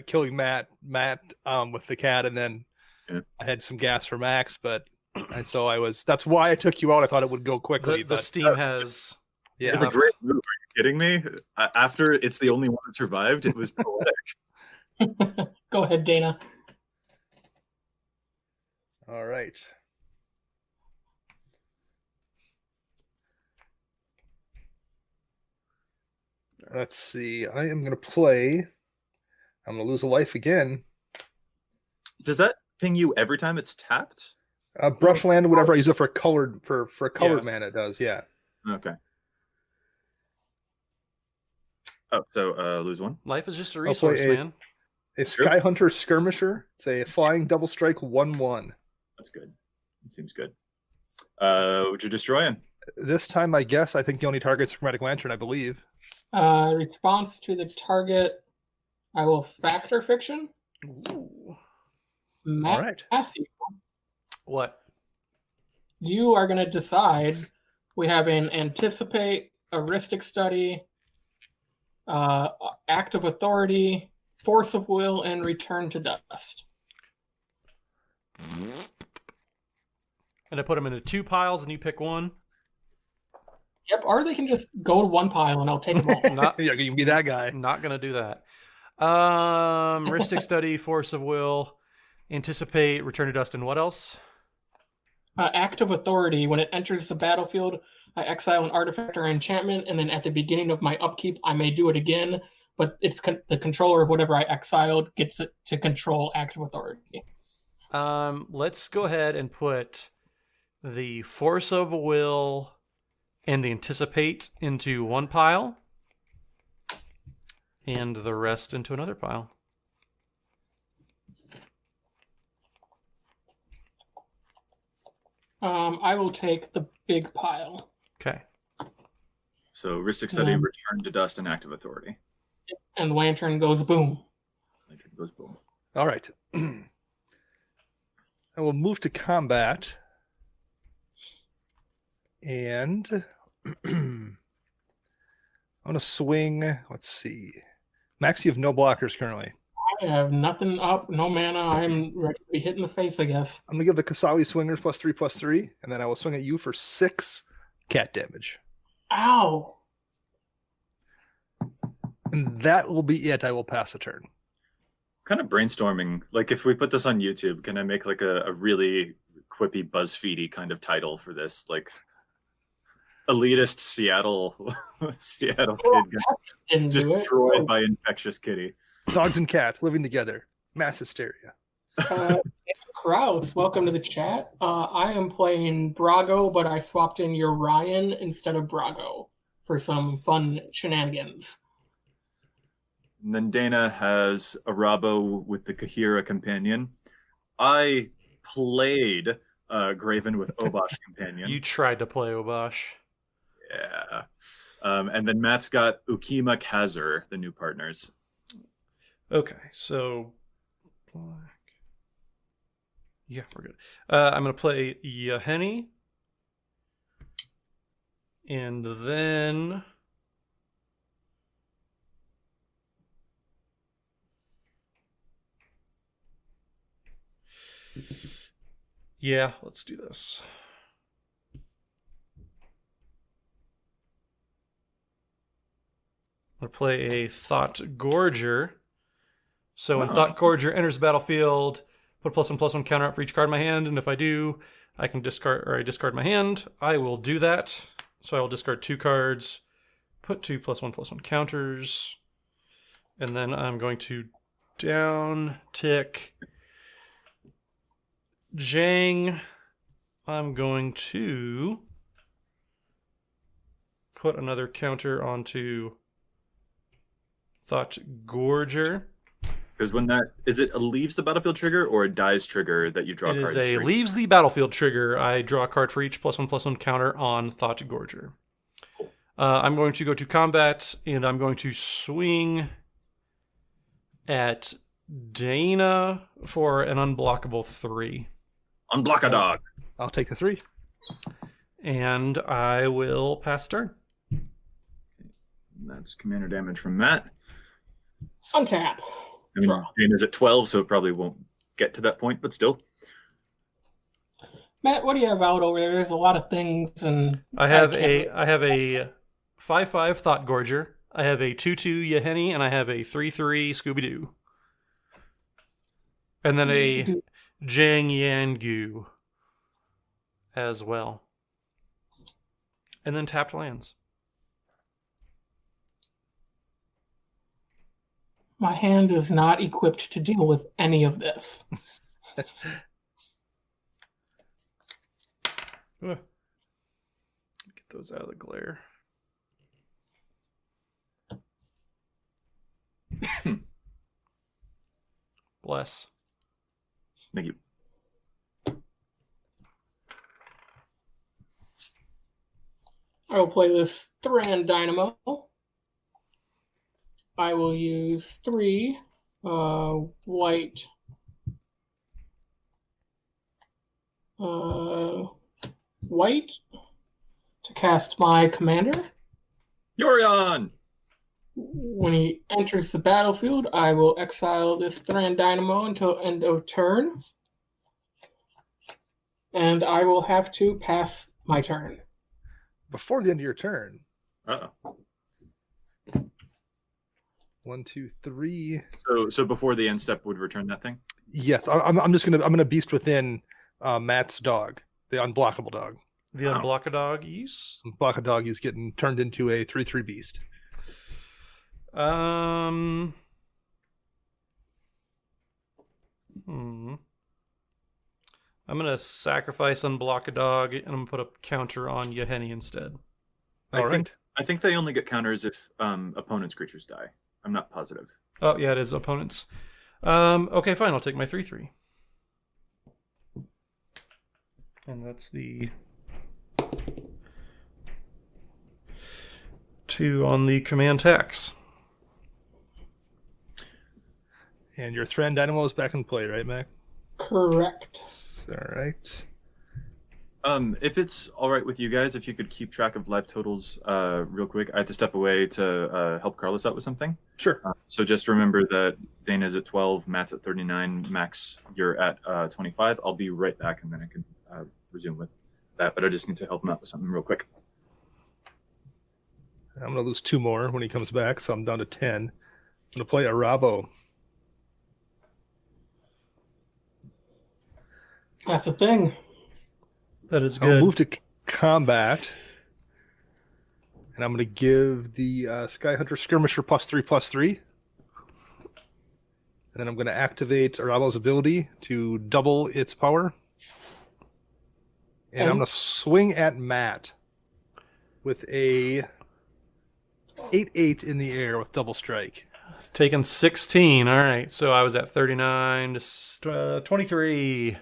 killing Matt with the cat, and then I had some gas for Max, but and so I was. That's why I took you out. I thought it would go quickly. The Steam has Yeah. It's a great move. Are you kidding me? After it's the only one that survived, it was poetic. Go ahead, Dana. All right. Let's see. I am going to play. I'm going to lose a life again. Does that ping you every time it's tapped? Brushland, whatever I use it for colored mana, it does. Yeah. Okay. Oh, so lose one. Life is just a play resource, man. A Sky Hunter Skirmisher. It's a flying double strike 1/1. That's good. It seems good. What you destroying? This time, I guess, I think the only target's Chromatic Lantern, I believe. Response to the target, I will Factor Fiction. Ooh. All right. Matthew, What? you are going to decide. We have an Anticipate, Heuristic Study, Act of Authority, Force of Will, and Return to Dust. And I put them into 2 piles, and you pick one. Yep, or they can just go to one pile and I'll take them all. Not, Yeah, you can be that guy. not gonna do that. Heuristic Study, Force of Will, Anticipate, Return to Dust, and what else? Act of Authority. When it enters the battlefield, I exile an artifact or enchantment, and then at the beginning of my upkeep, I may do it again, but it's the controller of whatever I exiled gets it to control Act of Authority. Let's go ahead and put the Force of Will and the Anticipate into one pile, and the rest into another pile. I will take the big pile. Okay. So Heuristic Study, Return to Dust, and Active Authority. And the lantern goes boom. Lantern goes boom. All right. I will move to combat. And I'm going to swing. Let's see. Max, you have no blockers currently. I have nothing up, no mana. I'm ready to be hit in the face, I guess. I'm going to give the Kasawi swingers +3/+3, and then I will swing at you for 6 cat damage. Ow! And that will be it. I will pass a turn. Kind of brainstorming. Like, if we put this on YouTube, can I make like a really quippy, BuzzFeedy kind of title for this? Like, elitist Seattle kid Didn't gets do it. destroyed by infectious kitty. Dogs and cats living together. Mass hysteria. Kraus, welcome to the chat. I am playing Brago, but I swapped in Yorion instead of Brago for some fun shenanigans. And then Dana has Arahbo with the Kaheera companion. I played Greven with Obosh companion. You tried to play Obosh. Yeah. And then Matt's got Ukkima, Cazur, the new partners. Okay, so black. Yeah, we're good. I'm going to play Yahenni. And then yeah, let's do this. I'm going to play a Thought Gorger. So when Thought Gorger enters the battlefield, put a +1/+1 counter out for each card in my hand, and if I do, I can discard my hand. I will do that. So I will discard 2 cards, put 2 +1/+1 counters, and then I'm going to down tick Jang. I'm going to put another counter onto Thought Gorger. Because when that is it a leaves the battlefield trigger or a dies trigger that you draw It cards? is a for? leaves the battlefield trigger. I draw a card for each +1/+1 counter on Thought Gorger. Cool. I'm going to go to combat, and I'm going to swing at Dana for an unblockable 3. Unblock a dog. I'll take the 3. And I will pass turn. That's commander damage from Matt. Untap. I mean, Draw. Dana's at 12, so it probably won't get to that point, but still. Matt, what do you have out over there? There's a lot of things, and I have a 5/5 Thought Gorger. I have a 2/2 Yahenni, and I have a 3/3 Scooby-Doo. And then a Jang Yangu as well. And then tapped lands. My hand is not equipped to deal with any of this. Get those out of the glare. Bless. Thank you. I will play this Thran Dynamo. I will use 3 white white to cast my commander. Yorion! When he enters the battlefield, I will exile this Thran Dynamo until end of turn. And I will have to pass my turn. Before the end of your turn. Uh-oh. 1, 2, 3. So before the end step would return that thing? Yes, I'm gonna beast within Matt's dog, the unblockable dog. The unblock a dog use? Unblock a dog is getting turned into a 3/3 beast. I'm gonna sacrifice unblock a dog, and I'm gonna put a counter on Yahenni instead. I think they only get counters if opponent's creatures die. I'm not positive. Oh yeah, it is opponents. Okay, fine. I'll take my 3/3, and that's the 2 on the command tax. And your Thran Dynamo is back in play, right, Mac? Correct. All right. If it's all right with you guys, if you could keep track of live totals real quick. I have to step away to help Carlos out with something. Sure. So just remember that Dana's at 12, Matt's at 39, Max, you're at 25. I'll be right back, and then I can resume with that. But I just need to help him out with something real quick. I'm going to lose 2 more when he comes back, so I'm down to 10. I'm going to play Arahbo. That's the thing. That is good. I'll move to combat, and I'm going to give the Sky Hunter Skirmisher +3/+3. And then I'm going to activate Arahbo's ability to double its power. And I'm going to swing at Matt with a 8/8 in the air with double strike. It's taken 16. All right. So I was at 39 to 23.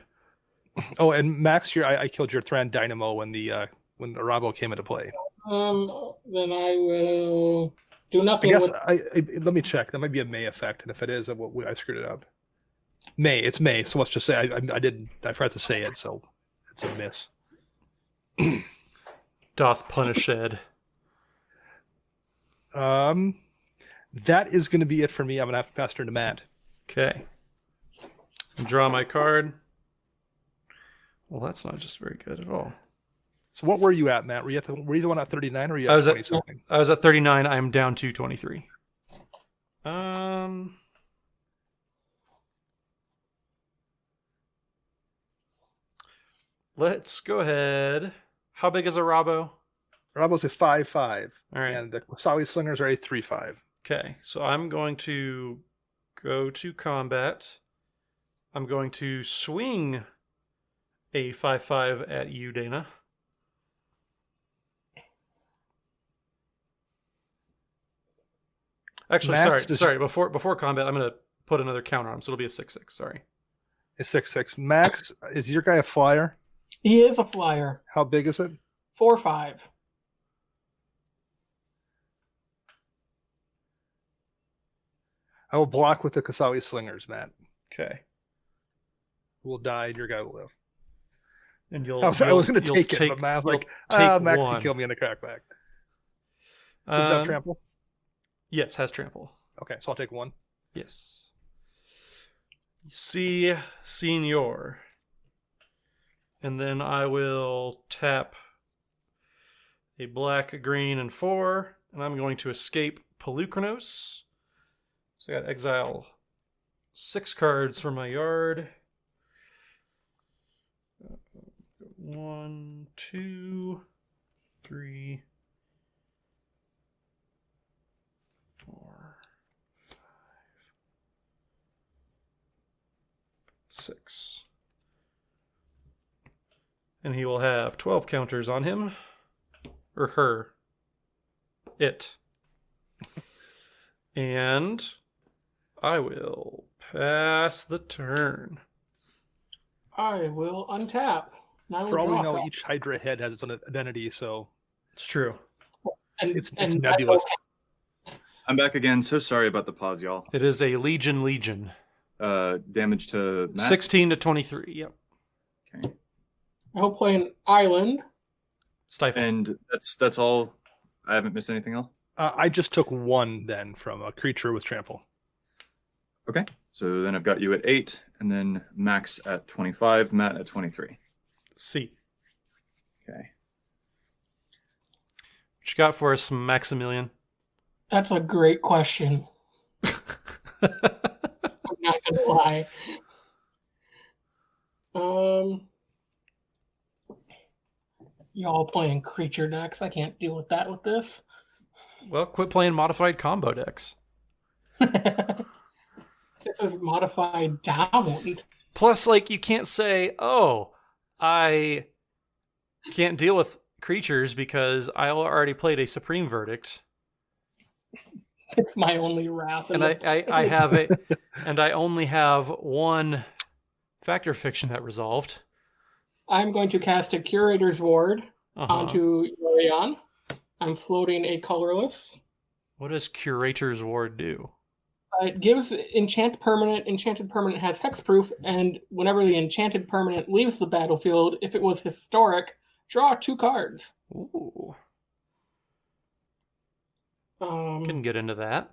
Oh, and Max, here I killed your Thran Dynamo when Arahbo came into play. Then I will do nothing. I guess let me check. That might be a May effect, and if it is, I screwed it up. It's May. So let's just say I forgot to say it, so it's a miss. Doth punish Ed. That is going to be it for me. I'm going to have to pass turn to Matt. Okay. Draw my card. Well, that's not just very good at all. So what were you at, Matt? Were you the one at 39 or were you at 20 something? I was at 39. I'm down to 23. Let's go ahead. How big is Arahbo? Arahbo's a 5/5. All right. And the Kwasawi Slingers are a 3/5. Okay, so I'm going to go to combat. I'm going to swing a 5/5 at you, Dana. Actually, sorry. Before combat, I'm going to put another counter on him, so it'll be a 6/6. Sorry. A 6/6. Max, is your guy a flyer? He is a flyer. How big is it? 4/5. I will block with the Kasawi Slingers, Matt. Okay. Who will die and your guy will live. And I was going to take it, but Matt was like, Max can kill me in a crackback. Does that trample? Yes, has trample. Okay, so I'll take 1. Yes. See, Senior. And then I will tap a black, a green, and 4. And I'm going to escape Pelucranos. So I got exile 6 cards from my yard. 1, 2, 3, 4, 5, 6. And he will have 12 counters on him. Or her. It. And I will pass the turn. I will untap. And I will For all we draw know, card. each Hydra head has its own identity, so It's true. it's that's nebulous. okay. I'm back again. So sorry about the pause, y'all. It is a Legion. Damage to Matt. 16 to 23. Yep. Okay. I will play an island. Stifle. And that's all. I haven't missed anything else. I just took 1 then from a creature with trample. Okay. So then I've got you at 8, and then Max at 25, Matt at 23. C. Okay. What you got for us, Maximilian? That's a great question. I'm not gonna lie. Y'all playing creature decks. I can't deal with that with this. Well, quit playing modified combo decks. This is modified down. Plus, like, you can't say, oh, I can't deal with creatures because I already played a Supreme Verdict. It's my only wrath. And I have it, and I only have 1 Factor Fiction that resolved. I'm going to cast a Curator's Ward onto Yorion. I'm floating a colorless. What does Curator's Ward do? It gives enchanted permanent has hexproof, and whenever the enchanted permanent leaves the battlefield, if it was historic, draw 2 cards. Ooh. Um, Can get into that.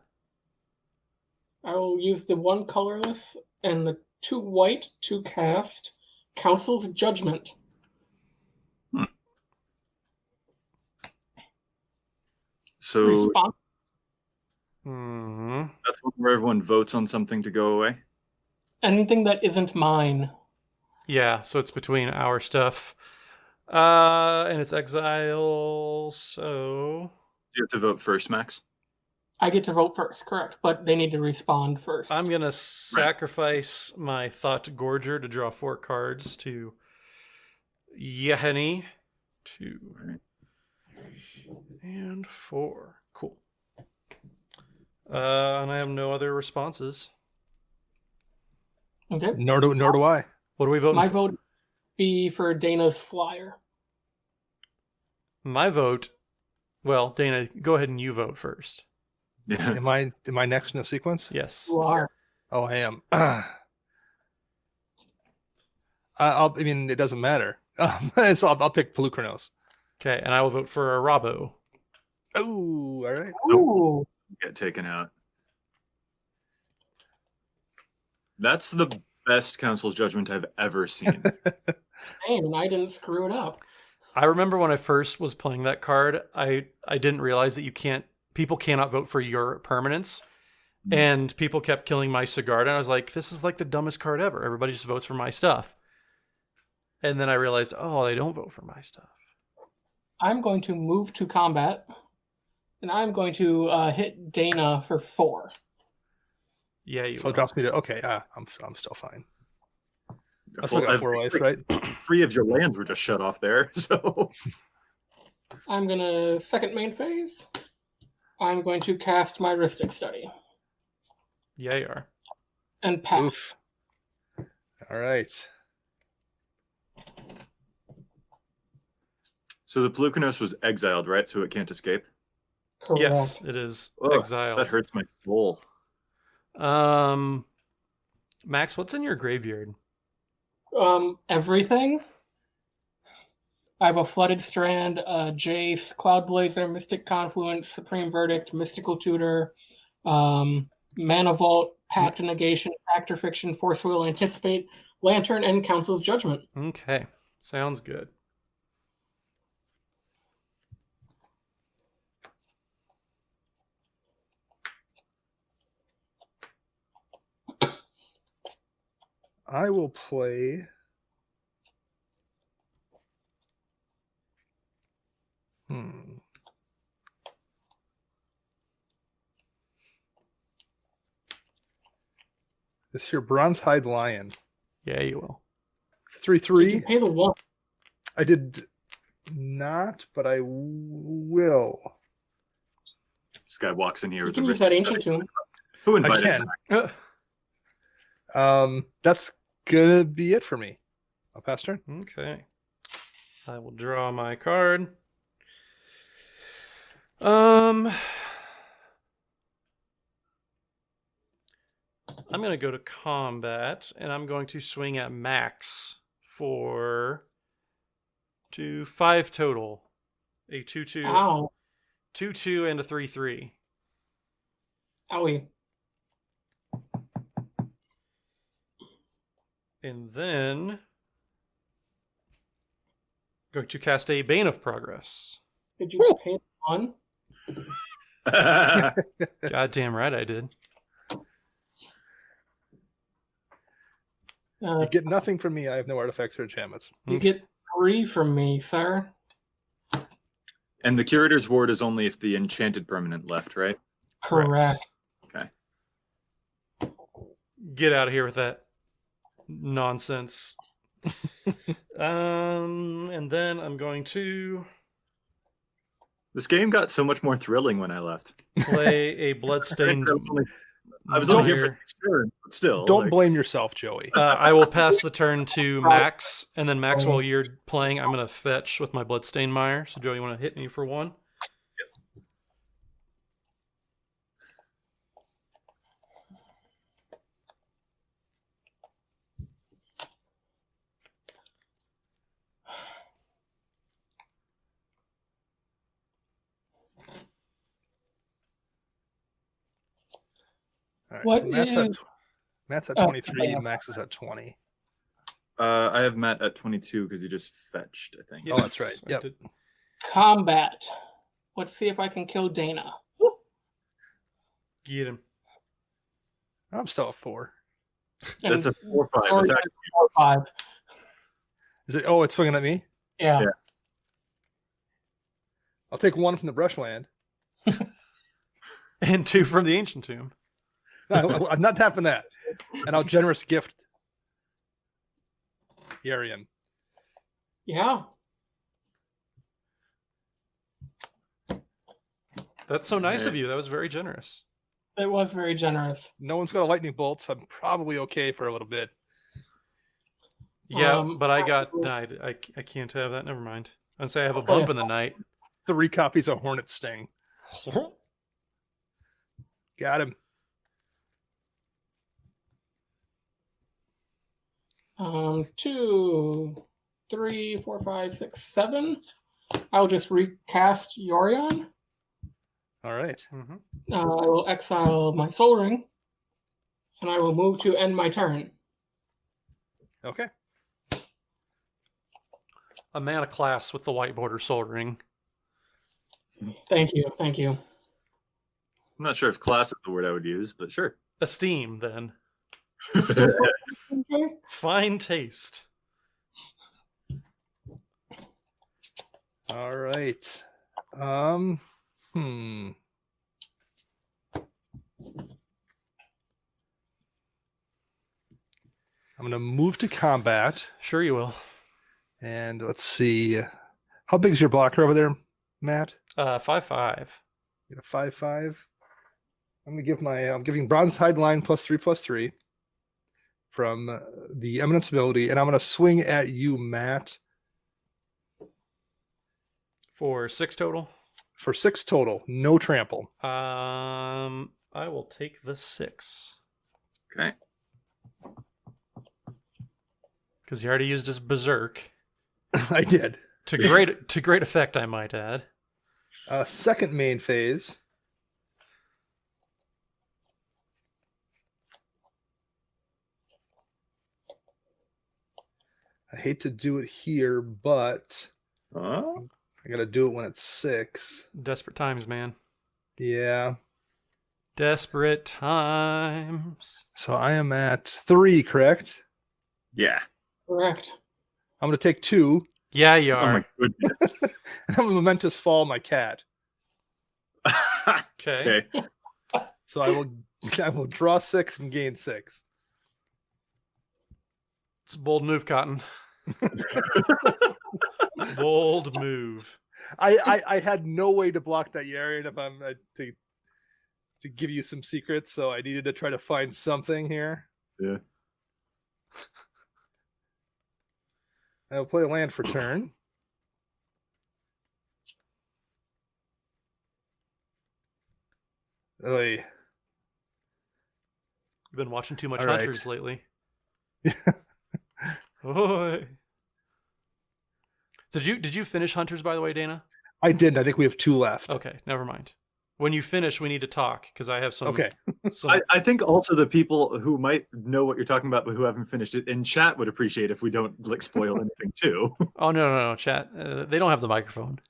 I will use the 1 colorless and the 2 white to cast Council's Judgment. So Response. Mm-hmm. that's where everyone votes on something to go away. Anything that isn't mine. Yeah, so it's between our stuff. And it's exile, so... You have to vote first, Max. I get to vote first, correct, but they need to respond first. I'm going to sacrifice my Thought Gorger to draw 4 cards to Yeheni. 2 and 4. Cool. And I have no other responses. Okay. Nor do I. What do we vote My for? vote be for Dana's Flyer. My vote... Well, Dana, go ahead and you vote first. Yeah. Am I next in the sequence? Yes. You are. Oh, I am. I mean, it doesn't matter. So I'll pick Pelucranos. Okay, and I will vote for Arahbo. Oh, all right. Ooh. Get taken out. That's the best Council's Judgment I've ever seen. Same, and I didn't screw it up. I remember when I first was playing that card, I didn't realize that people cannot vote for your permanents. And people kept killing my Sigarda, and I was like, this is like the dumbest card ever. Everybody just votes for my stuff. And then I realized, oh, they don't vote for my stuff. I'm going to move to combat, and I'm going to hit Dana for 4. Yeah, you So it will. drops me to okay. I'm still fine. I still Well, got 4 life, right? 3 of your lands were just shut off there, so... I'm going to second main phase. I'm going to cast my Rhystic Study Yeah, you are. and pass. Oof. All right. So the Pelucranos was exiled, right? So it can't escape? Correct. Yes, it is Ugh, exiled. That hurts my soul. Max, what's in your graveyard? Everything. I have a Flooded Strand, Jace, Cloud Blazer, Mystic Confluence, Supreme Verdict, Mystical Tutor, Mana Vault, Pact of Negation, Factor Fiction, Force Will, Anticipate, Lantern, and Council's Judgment. Okay, sounds good. I will play. This here Bronze Hide Lion. Yeah, you will. It's 3/3. Did you pay the 1? I did not, but I will. This guy walks in here You with can the use that ancient tomb. Who I invited him? can. That's gonna be it for me. I'll pass turn. Okay. I will draw my card. I'm going to go to combat, and I'm going to swing at Max for 5 total. A 2/2, Ow. 2/2, and a 3/3. Owie. And then going to cast a Bane of Progress. Did you pay the 1? Goddamn right I did. You get nothing from me. I have no artifacts or enchantments. You get 3 from me, sir. And the Curator's Ward is only if the enchanted permanent left, right? Correct. Okay. Get out of here with that nonsense. And then I'm going to This game got so much more thrilling when I left. play a bloodstained. I was only here for Mire. 6 turns, but still. Don't like, blame yourself, Joey. I will pass the turn to Max, and then Max, while you're playing, I'm going to fetch with my bloodstained mire. So, Joe, you want to hit me for 1? All right, What so is- Matt's at Oh, 23. yeah. Max is at 20. I have Matt at 22 because he just fetched, I think. Oh, that's right. I Yep. did. Combat. Let's see if I can kill Dana. Get him. I'm still at 4. That's a 4/5 Or attack. 4/5. Is it? Oh, it's swinging at me. Yeah. Yeah. I'll take 1 from the brushland. And 2 from the Ancient Tomb. I'm not tapping that. And I'll generous gift Yorion. Yeah. That's so nice of you. That was very generous. It was very generous. No one's got a lightning bolt, so I'm probably okay for a little bit. Yeah, but I got denied. I can't have that. Never mind. I'd say I have a bump in the night. 3 copies of Hornet Sting. Got him. 2, 3, 4, 5, 6, 7. I'll just recast Yorion. All right. Mm-hmm. I will exile my Soul Ring, and I will move to end my turn. Okay. A mana class with the white border soul ring. Thank you. Thank you. I'm not sure if class is the word I would use, but sure. Esteem, then. Okay. Fine taste. All right. I'm going to move to combat, Sure you will. and let's see. How big is your blocker over there, Matt? 5/5. You got a 5/5. I'm giving Bronze Hide Line +3/+3 from the Eminence ability, and I'm going to swing at you, Matt, For 6 total. for 6 total. No trample. I will take the 6. Okay. Because he already used his berserk. I did. To great effect, I might add. Second main phase. I hate to do it here, but Oh, I got to do it when it's 6. Desperate times, man. Yeah. Desperate times. So I am at 3, correct? Yeah. Correct. I'm going to take 2. Yeah, you Oh are. my goodness. And I'm going to Momentous Fall my cat. Okay. So I will draw 6 and gain 6. It's a bold move, Cotton. Bold move. I had no way to block that Yorion if I'm to give you some secrets, so I needed to try to find something here. Yeah. I'll play a land for turn. Oy. You've been watching too much All right. Hunters lately. Oy. Did you finish Hunters, by the way, Dana? I didn't. I think we have 2 left. Okay, never mind. When you finish, we need to talk because I have some. Okay. I think also the people who might know what you're talking about but who haven't finished it in chat would appreciate if we don't like spoil anything too. Oh no, chat. They don't have the microphone.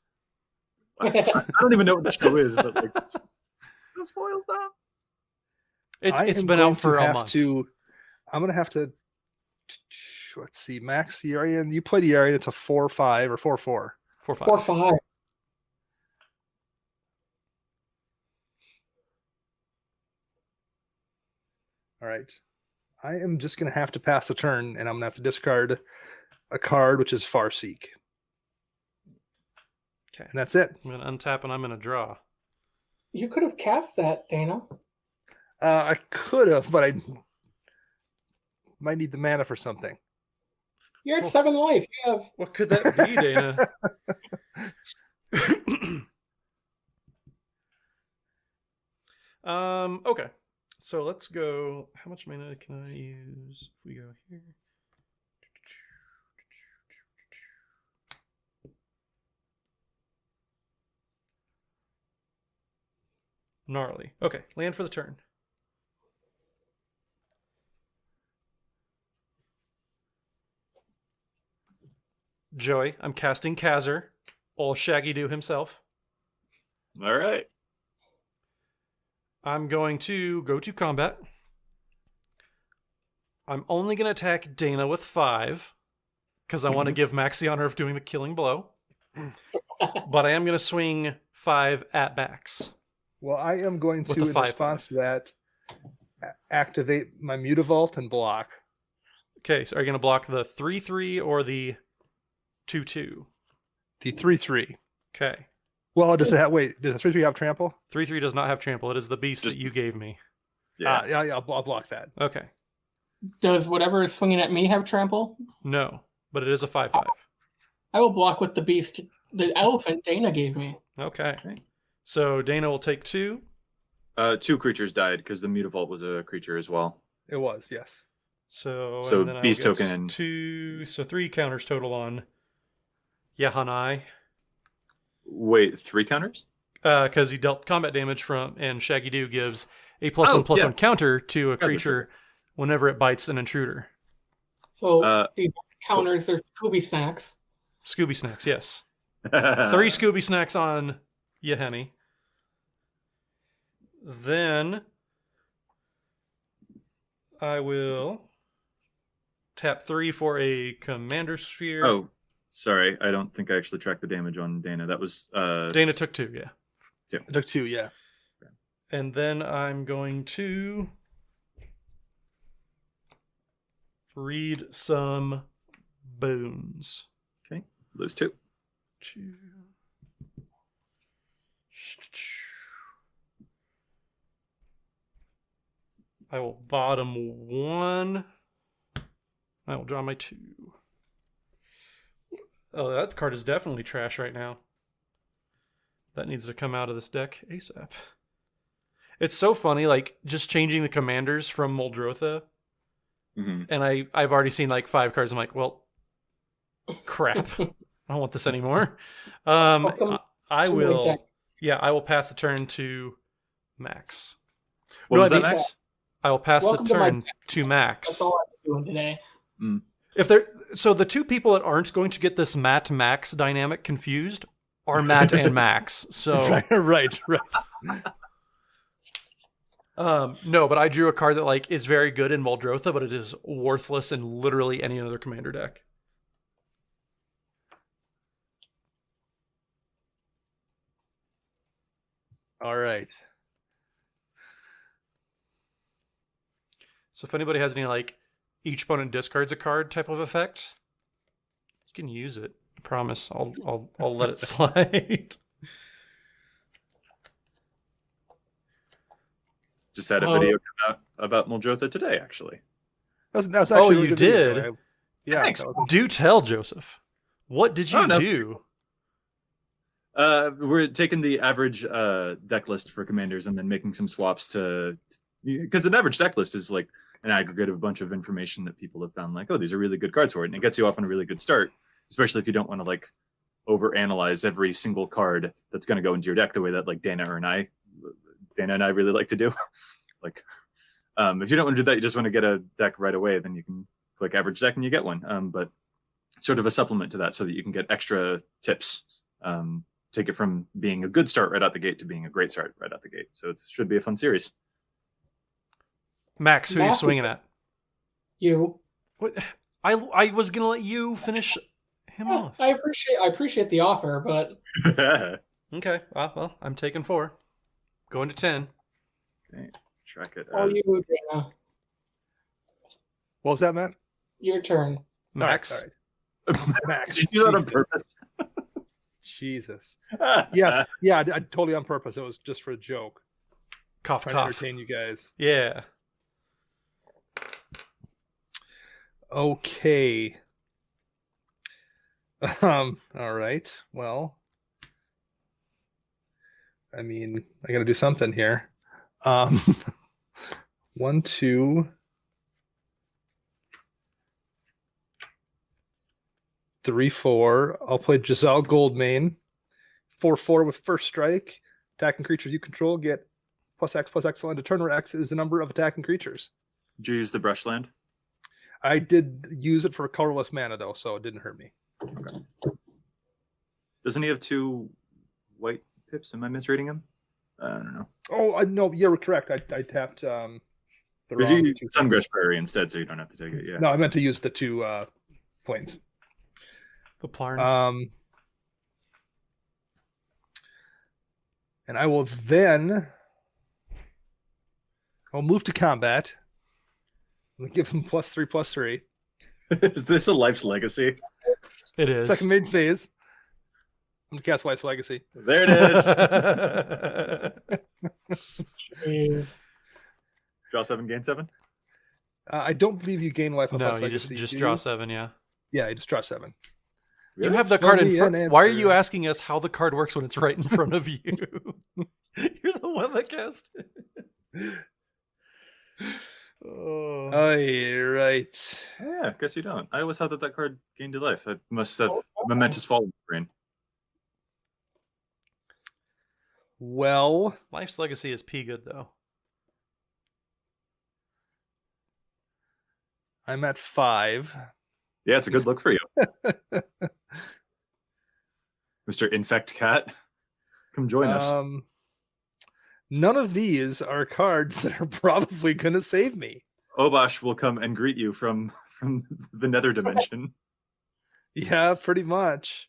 I don't even know what the show is, but like, don't spoil stuff. It's been out for a month. I'm gonna have to. Let's see, Max Yorion. You played Yorion. It's a 4/5 or 4/4. 4/5. 4/5. All right. I am just going to have to pass a turn, and I'm going to have to discard a card, which is Farseek. Okay. And that's it. I'm gonna untap and I'm gonna draw. You could have cast that, Dana. I could have, but I might need the mana for something. You're at 7 life. You have. What could that be, Dana? Okay. So let's go. How much mana can I use if we go here? Gnarly. Okay, land for the turn. Joey, I'm casting Cazur, old Shaggy Doo himself. All right. I'm going to go to combat. I'm only going to attack Dana with 5 because I want to give Max the honor of doing the killing blow. But I am going to swing 5 at Max. Well, I am going With to, a in 5/5. response to that, activate my Mutavault and block. Okay, so are you going to block the 3/3 or the 2/2? The 3/3. Okay. Well, does it have? Wait, does the 3/3 have trample? 3/3 does not have trample. It is the beast that you gave me. Yeah. Yeah, I'll block that. Okay. Does whatever is swinging at me have trample? No, but it is a 5/5. I will block with the beast, the elephant Dana gave me. Okay. So Dana will take 2. 2 creatures died because the Mutavault was a creature as well. It was, yes. So So and then I will beast get token and 2. So 3 counters total on Yahanai. wait, 3 counters? Because he dealt combat damage from, and Shaggy Doo gives a +1/+1 counter to a creature whenever it bites an intruder. So the counters are Scooby Snacks. Scooby Snacks, yes. 3 Scooby Snacks on Yahenni. Then I will tap 3 for a Commander Sphere. Oh, sorry. I don't think I actually tracked the damage on Dana. That was Dana took 2, yeah. I took 2, yeah. And then I'm going to read some boons. okay. Lose 2. 2. I will bottom 1. I will draw my 2. Oh, that card is definitely trash right now. That needs to come out of this deck ASAP. It's so funny, like, just changing the commanders from Muldrotha. Mm-hmm. And I've already seen, like, 5 cards. I'm like, well, crap. I don't want this anymore. I will... Yeah, I will pass the turn to Max. What was that, Max? I will pass Welcome the to my turn to Max. That's all I'm doing today. So the 2 people that aren't going to get this Matt Max dynamic confused are Matt and Max. So right. No, but I drew a card that like is very good in Muldrotha, but it is worthless in literally any other commander deck. All right. So if anybody has any like each opponent discards a card type of effect, you can use it. I promise. I'll let it slide. Just had a video about Muldrotha today, actually. That was actually a really you good video. did? Yeah. Thanks. Do tell, Joseph. What did you do? We're taking the average deck list for commanders and then making some swaps to, because an average deck list is like an aggregate of a bunch of information that people have found like, oh, these are really good cards for it, and it gets you off on a really good start, especially if you don't want to like overanalyze every single card that's going to go into your deck the way that like Dana and I really like to do. Like, if you don't want to do that, you just want to get a deck right away, then you can click average deck and you get one. But sort of a supplement to that so that you can get extra tips. Take it from being a good start right out the gate to being a great start right out the gate. So it should be a fun series. Max, who are you swinging at? You. What? I was gonna let you finish him off. I appreciate the offer, but Okay. Well, I'm taking 4. Going to 10. Okay. Track it all as... you, Dana. What was that, Matt? Your turn. Max. All right. Max. Did you do that on purpose? Jesus. Yes. Yeah, I totally on purpose. It was just for a joke. Cough, Trying cough. to entertain you guys. Yeah. Okay. All right. Well, I mean, I got to do something here. 1, 2, 3, 4. I'll play Giselle Goldmane. 4/4 with first strike. Attacking creatures you control get +X on to turn, where X is the number of attacking creatures. Did you use the brush land? I did use it for colorless mana though, so it didn't hurt me. Okay. Doesn't he have 2 white pips? Am I misreading him? I don't know. Oh, no, you're correct. I tapped the Because wrong you two Sungrass Prairie instead, so you don't have to take it. Yeah. No, I meant to use the 2 points. The Plarns. And I will then... I'll move to combat. I'm going to give him +3/+3. Is this a Life's Legacy? It is. Second main phase. I'm going to cast Life's Legacy. There it is. Jeez. Draw 7, gain 7? I don't believe you gain life off No, Life's you Legacy. just do draw you? 7, yeah. Yeah, you just draw 7. You have the card in Only front. an Why are answer. you asking us how the card works when it's right in front of you? You're the one that cast it. Oh. Right. Oh, yeah, guess you don't. I always thought that card gained you life. I must have momentous fall in the brain. Well, Life's Legacy is P good though. I'm at 5. Yeah, it's a good look for you. Mr. Infect Cat. Come join us. None of these are cards that are probably going to save me. Obosh will come and greet you from the nether dimension. Yeah, pretty much.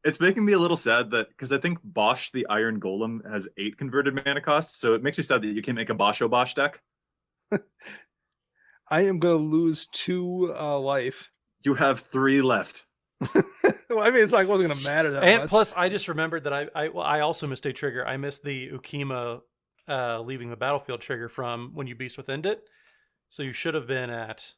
It's making me a little sad that, because I think Bosch the Iron Golem has 8 converted mana cost, so it makes me sad that you can make a Bosch Obosh deck. I am going to lose 2 life. You have 3 left. Well, I mean, it's like, wasn't going to matter that And much. plus, I just remembered that I also missed a trigger. I missed the Ukkima leaving the battlefield trigger from when you Beast Within'd it. So you should have been at.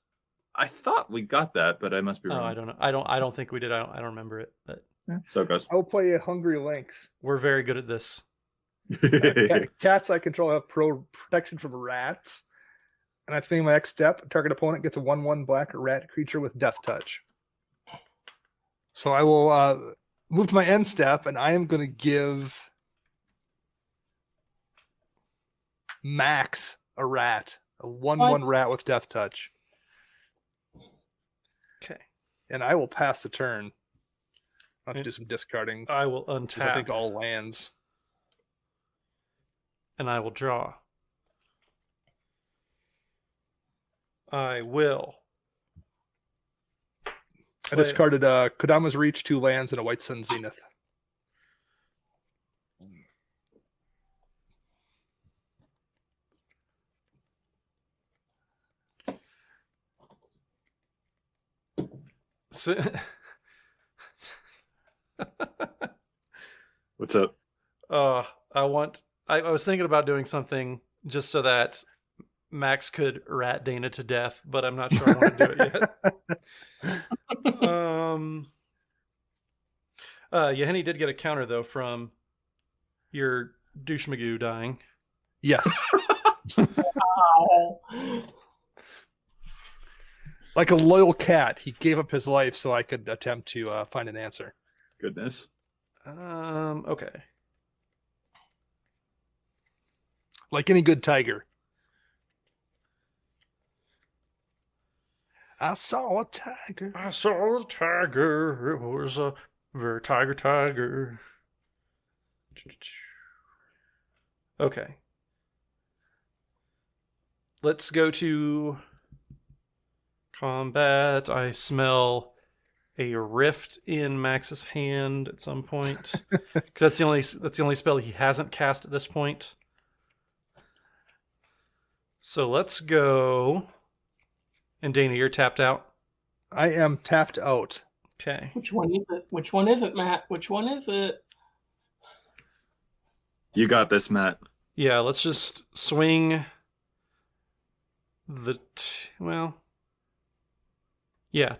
I thought we got that, but I must be wrong. Oh, I don't know. I don't think we did. I don't remember it. But Yeah, so it goes. I'll play a Hungry Lynx. we're very good at this. Cats I control have protection from rats. And I think my next step, target opponent gets a 1/1 black rat creature with Death Touch. So I will move to my end step, and I am going to give Max a rat. A 1/1 rat with Death Touch. Okay. And I will pass the turn. I'll have to do some discarding. I will Because I untap think all lands. and I will draw. I will. I discarded Kodama's Reach, 2 lands, and a White Sun Zenith. So, What's up? I was thinking about doing something just so that Max could rat Dana to death, but I'm not sure I want to do it yet. Yeheni did get a counter though from your douche magoo dying. Yes. Ow. Like a loyal cat, he gave up his life so I could attempt to find an answer. Goodness. Okay. Like any good tiger. I saw a tiger. I saw a tiger. It was a very tiger. Okay. Let's go to combat. I smell a rift in Max's hand at some point. 'Cause that's the only spell he hasn't cast at this point. So let's go. And Dana, you're tapped out. I am tapped out. Okay. Which one is it? Which one is it, Matt? Which one is it? You got this, Matt. Yeah, let's just swing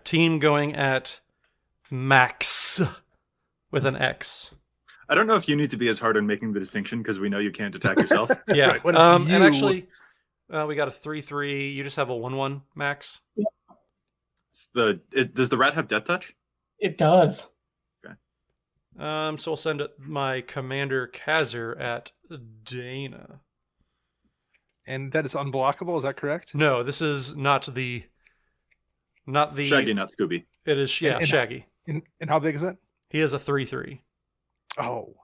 team going at Max with an X. I don't know if you need to be as hard on making the distinction because we know you can't attack yourself. Yeah. Right, what if And you- actually, we got a 3/3. You just have a 1/1, Max. Does the rat have death touch? It does. So I'll send my commander Cazur at Dana. And that is unblockable, is that correct? No, this is not the Shaggy, not Scooby. It is And- Shaggy. And how big is it? He is a 3/3. Oh.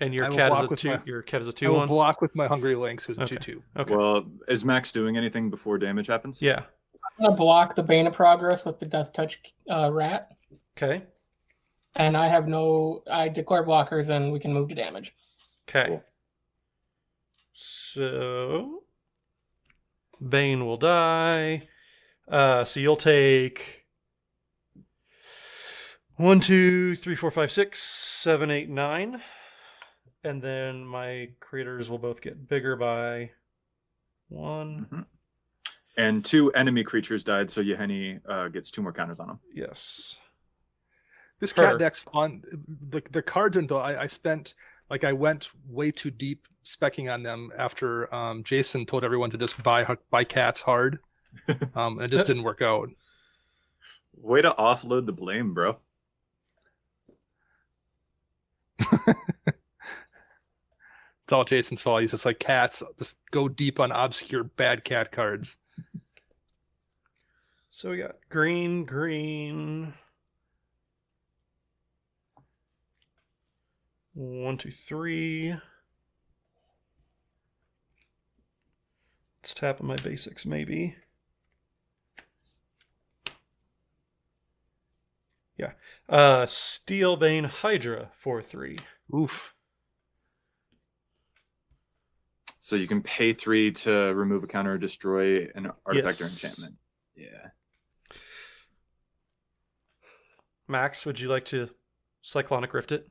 And your I will cat is block a with 2. my- Your cat is a I will 2/1. block with my Hungry Lynx, who's a Okay. 2/2. Okay. Well, is Max doing anything before damage happens? Yeah. I'm gonna block the Bane of Progress with the Death Touch rat, Okay. and I declare blockers, and we can move to damage. Okay. Cool. So Bane will die. So you'll take 1, 2, 3, 4, 5, 6, 7, 8, 9. And then my creators will both get bigger by 1. Mhm. And 2 enemy creatures died, so Yeheni gets 2 more counters on him. Yes. This Her. cat deck's fun. The cards until I spent, like, I went way too deep specking on them after Jason told everyone to just buy cats hard. And it just didn't work out. Way to offload the blame, bro. It's all Jason's fault. He's just like, cats, just go deep on obscure bad cat cards. So we got green. 1, 2, 3. Let's tap on my basics, maybe. Yeah. Steelbane Hydra 4/3. Oof. So you can pay 3 to remove a counter or destroy an artifact or Yes. enchantment. Yeah. Max, would you like to Cyclonic Rift it?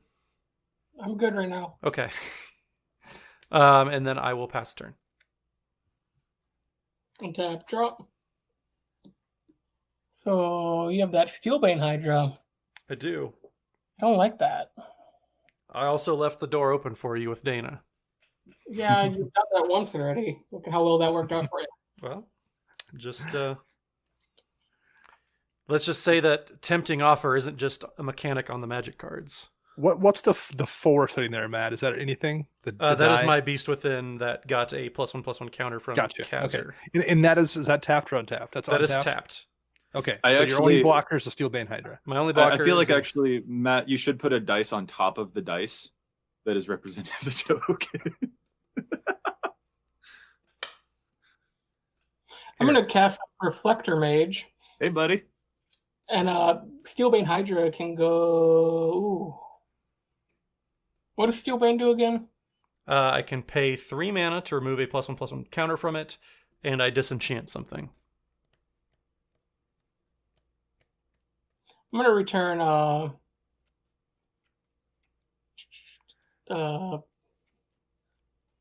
I'm good right now. Okay. And then I will pass turn. Untap, drop. So you have that Steelbane Hydra. I do. I don't like that. I also left the door open for you with Dana. Yeah, you've done that once already. Look at how well that worked out for you. Well, just let's just say that tempting offer isn't just a mechanic on the Magic cards. What's the 4 sitting there, Matt? Is that anything? The That is die? my Beast Within that got a +1/+1 counter from Gotcha. Cazur. Okay. And that is that tapped or untapped? That's That is untapped? tapped. Okay. I So your only actually- blocker is the Steelbane Hydra. My only blocker I feel like is actually, Matt, you should put a dice on top of the dice that is representing the token. I'm going to cast Reflector Mage. Hey, buddy. And Steelbane Hydra can go... Ooh. What does Steelbane do again? I can pay 3 mana to remove a +1/+1 counter from it, and I disenchant something. I'm going to return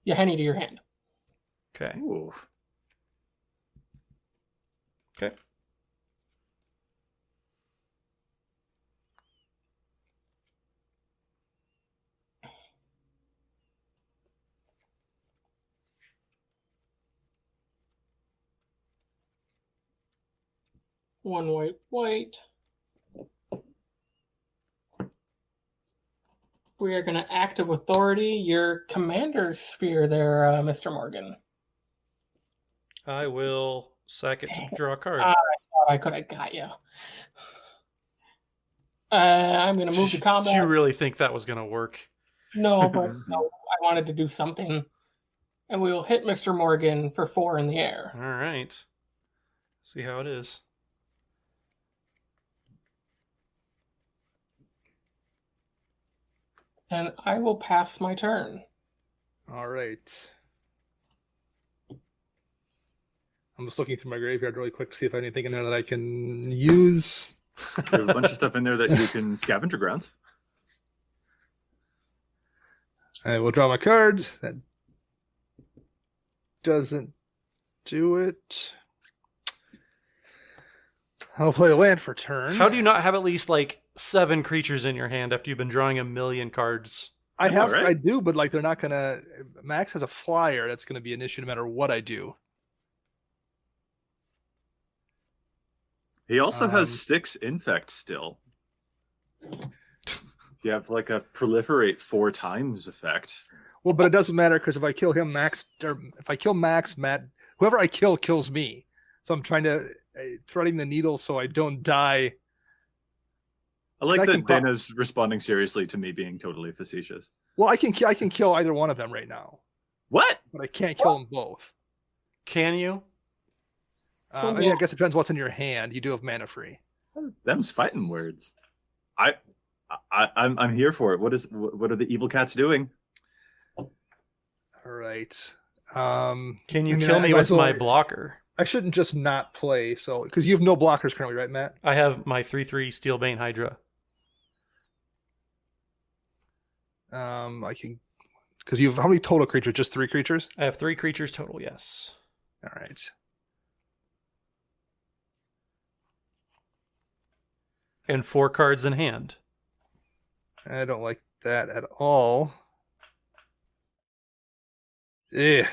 Yahenni to your hand. Okay. Ooh. Okay. One white. We are going to Active Authority your Commander Sphere there, Mr. Morgan. I will sack it to draw a card. I thought I could have got you. I'm going to move to combat. Did you really think that was going to work? No, but no, I wanted to do something. And we will hit Mr. Morgan for 4 in the air. All right. See how it is. And I will pass my turn. All right. I'm just looking through my graveyard really quick to see if I have anything in there that I can use. There's a bunch of stuff in there that you can scavenger grounds. I will draw my card. That doesn't do it. I'll play a land for turn. How do you not have at least like 7 creatures in your hand after you've been drawing 1,000,000 cards? I have, right? I do, but like they're not gonna. Max has a flyer. That's gonna be an issue no matter what I do. He also has 6 infect still. You have like a proliferate 4 times effect. Well, but it doesn't matter because if I kill him, Max, or if I kill Max, Matt, whoever I kill kills me. So I'm trying to threading the needle so I don't die. I like Second that Dana's responding seriously to me being totally facetious. Well, I can kill either one of them right now, What? but I can't kill them both. Can you? I mean, I guess it depends what's in your hand. You do have mana free. Them's fighting words. I'm here for it. What are the evil cats doing? All right. Can you I mean, kill me I with might as my well- blocker? I shouldn't just not play, so because you have no blockers currently, right, Matt? I have my 3/3 Steelbane Hydra. I can because you have how many total creatures? Just 3 creatures. I have 3 creatures total, yes. All right. And 4 cards in hand. I don't like that at all. Eh.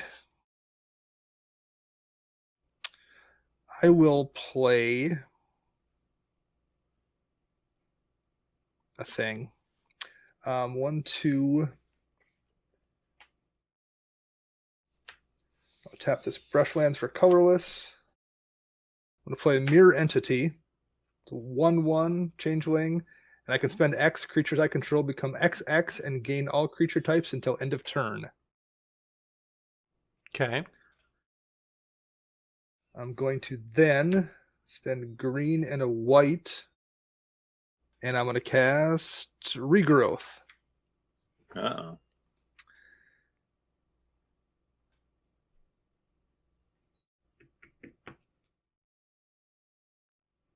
I will play a thing. 1, 2. I'll tap this Brushlands for colorless. I'm going to play a Mirror Entity. It's a 1/1 changeling. And I can spend X, creatures I control become XX and gain all creature types until end of turn. Okay. I'm going to then spend green and a white. And I'm going to cast Regrowth. Uh-oh.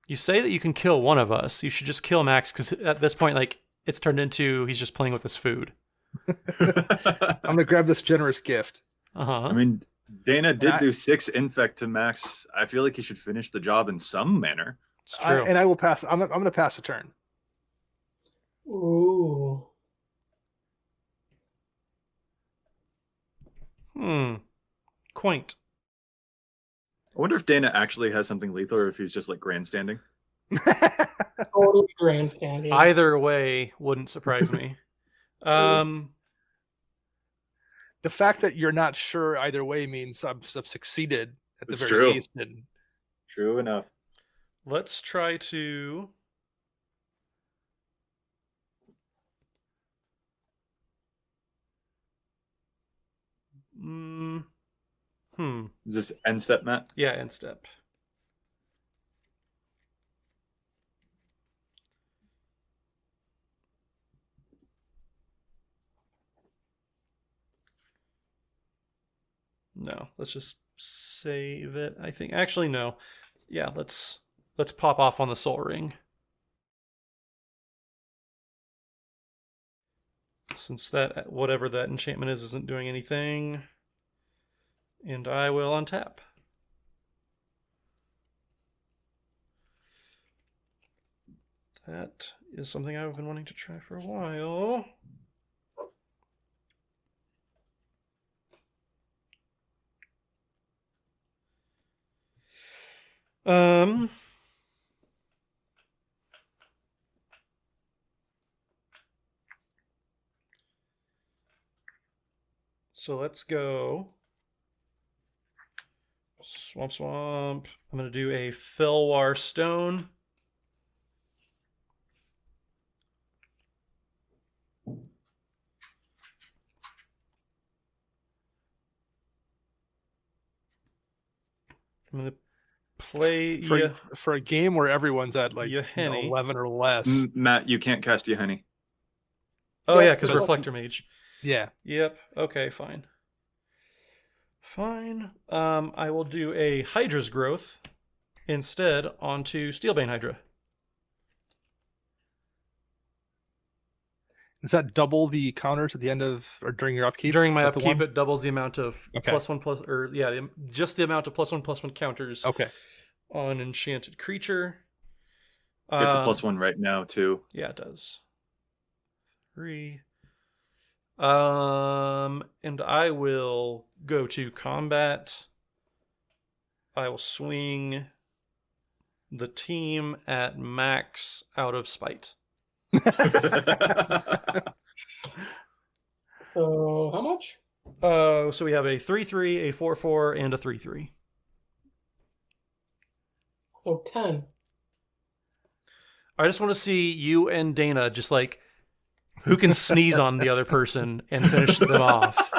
You say that you can kill one of us. You should just kill Max because at this point, like, it's turned into he's just playing with his food. I'm going to grab this generous gift. Uh-huh. I mean, Dana did do 6 infect to Max. I feel like he should finish the job in some manner. It's true. And I will pass. I'm going to pass a turn. Ooh. Quaint. I wonder if Dana actually has something lethal or if he's just like grandstanding. Totally grandstanding. Either way wouldn't surprise me. The fact that you're not sure either way means I've succeeded at the It's very true. least. And True enough. Let's try to... Is this end step, Matt? Yeah, end step. No, let's just save it. I think actually no. Yeah, let's pop off on the soul ring. Since that whatever that enchantment is isn't doing anything. And I will untap. That is something I've been wanting to try for a while. So let's go Swamp. I'm going to do a Felwar Stone. I'm going to play for a game where everyone's at like Yahenni. 11 or less. Matt, you can't cast Yahenni. Oh yeah, because Reflector Mage. Yeah. Yep. Okay, fine. I will do a Hydra's Growth instead onto Steelbane Hydra. Does that double the counters at the end of or during your upkeep? During my upkeep, it doubles the amount of Okay. just the amount of +1/+1 counters. Okay. On enchanted creature. It's a +1 right now too. Yeah, it does. 3. And I will go to combat. I will swing the team at max out of spite. So how much? So we have a 3/3, a 4/4, and a 3/3. So 10. I just want to see you and Dana just like who can sneeze on the other person and finish them off.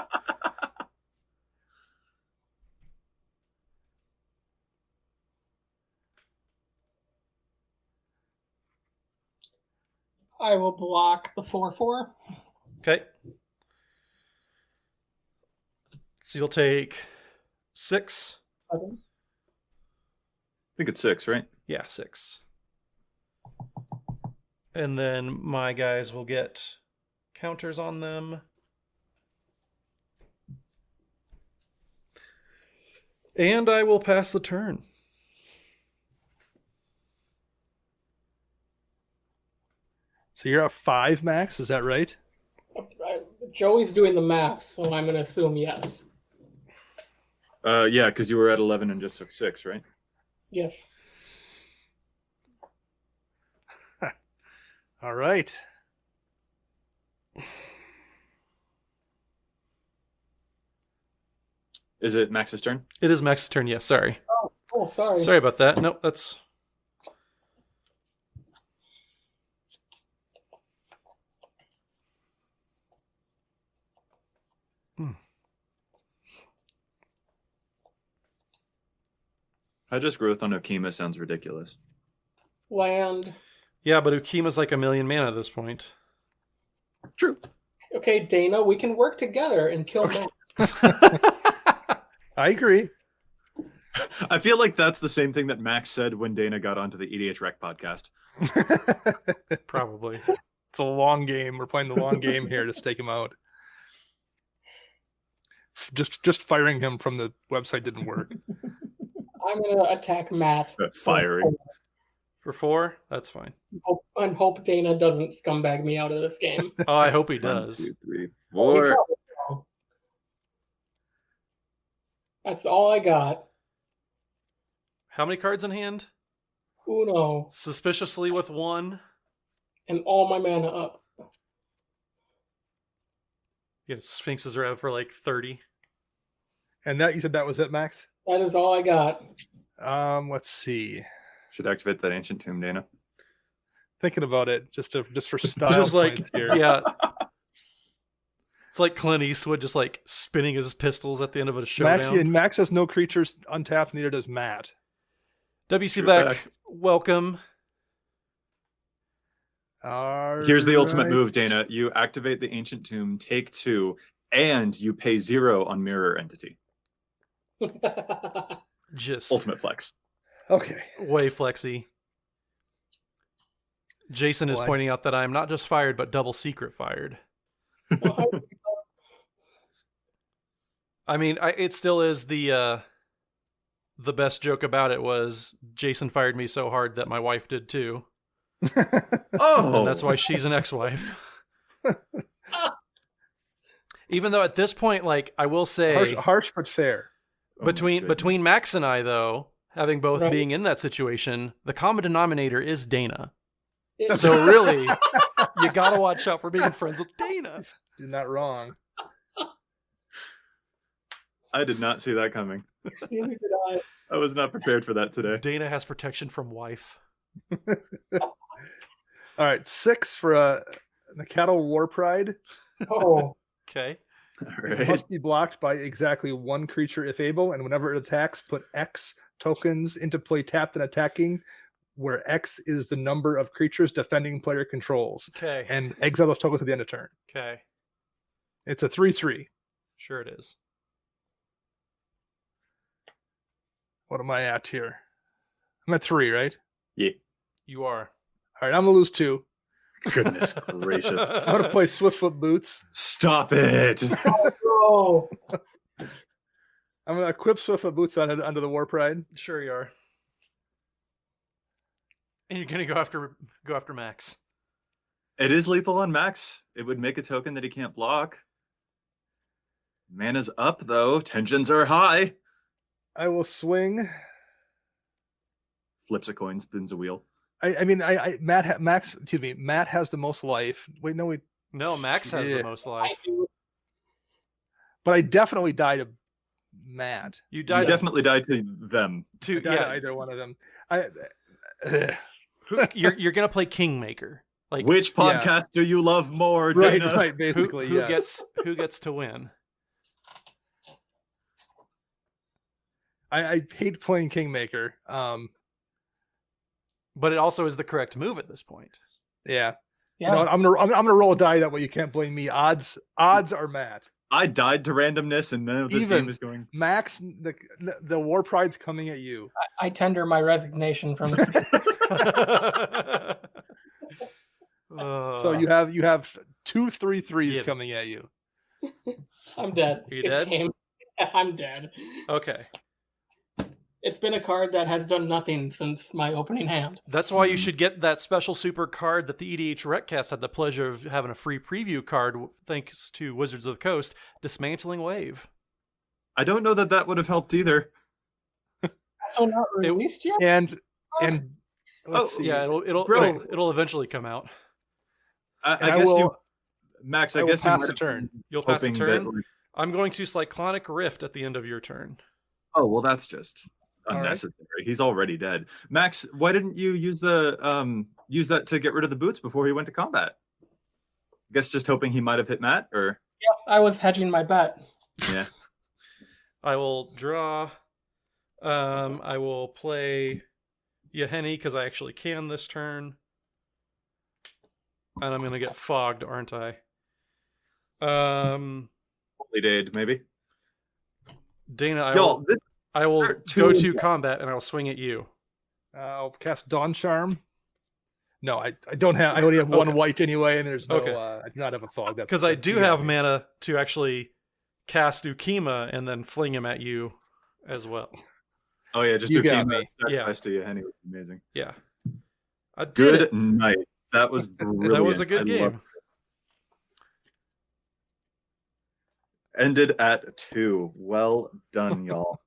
I will block the 4/4. Okay. So you'll take 6. I think it's 6, right? Yeah, 6. And then my guys will get counters on them. And I will pass the turn. So you're at 5 max, is that right? Joey's doing the math, so I'm going to assume yes. Yeah, because you were at 11 and just took 6, right? Yes. All right. Is it Max's turn? It is Max's turn, yes, sorry. Oh, sorry. Sorry about that. Nope, that's... Hydra's Growth on Ukkima sounds ridiculous. Land. Yeah, but Ukkima's like 1,000,000 mana at this point. True. Okay, Dana, we can work together and kill Matt. I agree. I feel like that's the same thing that Max said when Dana got onto the EDHREC podcast. Probably. It's a long game. We're playing the long game here to stake him out. Just firing him from the website didn't work. I'm going to attack Matt. Firing. For 4? That's fine. And hope Dana doesn't scumbag me out of this game. Oh, I hope he 1, does. 2, 3, He 4. probably will. That's all I got. How many cards in hand? Uno. Suspiciously with 1. And all my mana up. Yeah, Sphinxes are out for like 30. And that you said that was it, Max? That is all I got. Let's see. Should activate that Ancient Tomb, Dana. Thinking about it, just for style Just like, points here. yeah. It's like Clint Eastwood just like spinning his pistols at the end of a showdown. Max has no creatures untapped, neither does Matt. WC True Beck, fact. welcome. Here's the ultimate move, Dana. You activate the Ancient Tomb, take 2, and you pay 0 on Mirror Entity. Just Ultimate flex. Okay. way flexy. Jason is pointing out that I am not just fired, but double secret fired. I mean, it still is the best joke about it was Jason fired me so hard that my wife did too. Oh, And that's why she's an ex-wife. Even though at this point, like I will say, harsh but fair. between Max and I, though, having both Right. being in that situation, the common denominator is Dana. So really, you gotta watch out for being friends with Dana. You're not wrong. I did not see that coming. Neither did I. I was not prepared for that today. Dana has protection from wife. All right, 6 for the Cattle War Pride. Oh, Okay. All It right. must be blocked by exactly 1 creature if able, and whenever it attacks, put X tokens into play tapped and attacking, where X is the number of creatures defending player controls, Okay. and exile those tokens at the end of turn. Okay. It's a 3/3. Sure it is. What am I at here? I'm at 3, right? Yeah. You are. All right, I'm gonna lose 2. Goodness gracious. I'm gonna play Swiftfoot Boots. Stop it. oh. I'm gonna equip Swiftfoot Boots under the War Pride. Sure you are. And you're gonna go after Max. It is lethal on Max. It would make a token that he can't block. Mana's up, though. Tensions are high. I will swing. Flips a coin, spins a wheel. Matt has the most life. Wait, no, wait. No, Max has the Yeah. most I life. do. But I definitely die to Matt. You You died definitely died to them. to I die to yeah. either one of them. You're gonna play Kingmaker. Like Which yeah. podcast do you love more, right, Dana? right, who basically, yes. gets to win? I hate playing Kingmaker. But it also is the correct move at this point. Yeah. Yeah. You know what, I'm gonna roll a die that way. You can't blame me. Odds are Matt. I died to randomness, and none of this Even. game is going. Max, the War Pride's coming at you. I tender my resignation from this. So you have 2 3/3s Yeah. coming at you. I'm dead. Are you It dead? came- I'm dead. Okay. It's been a card that has done nothing since my opening hand. That's why you should get that special super card that the EDHRECast had the pleasure of having a free preview card thanks to Wizards of the Coast, Dismantling Wave. I don't know that would have helped either. So not released yet? And let's see. Yeah, it'll Bro. it'll eventually come out. And I I guess will- you, Max. I I will guess you pass might the have turn. been You'll pass the hoping turn. that, like, I'm going to Cyclonic Rift at the end of your turn. oh well, that's just All right. unnecessary. He's already dead. Max, why didn't you use that to get rid of the boots before he went to combat? I guess just hoping he might have hit Matt, or I was hedging my bet. yeah. I will draw. I will play Yahenni because I actually can this turn. And I'm going to get fogged, aren't I? Holy Dade, maybe. Dana, Y'all, this, I will two- go to combat and I'll swing at you. I'll cast Dawn Charm. No, I don't have. I only have one Okay. white anyway, and there's no. Okay. I do not have a fog. Because I do have mana to actually cast Ukkima and then fling him at you as well. oh yeah, just You to got keep me. that Yeah. to you. Henny was amazing. Yeah. I did Good it. night. That was brilliant. That was a good I loved game. it. Ended at 2. Well done, y'all.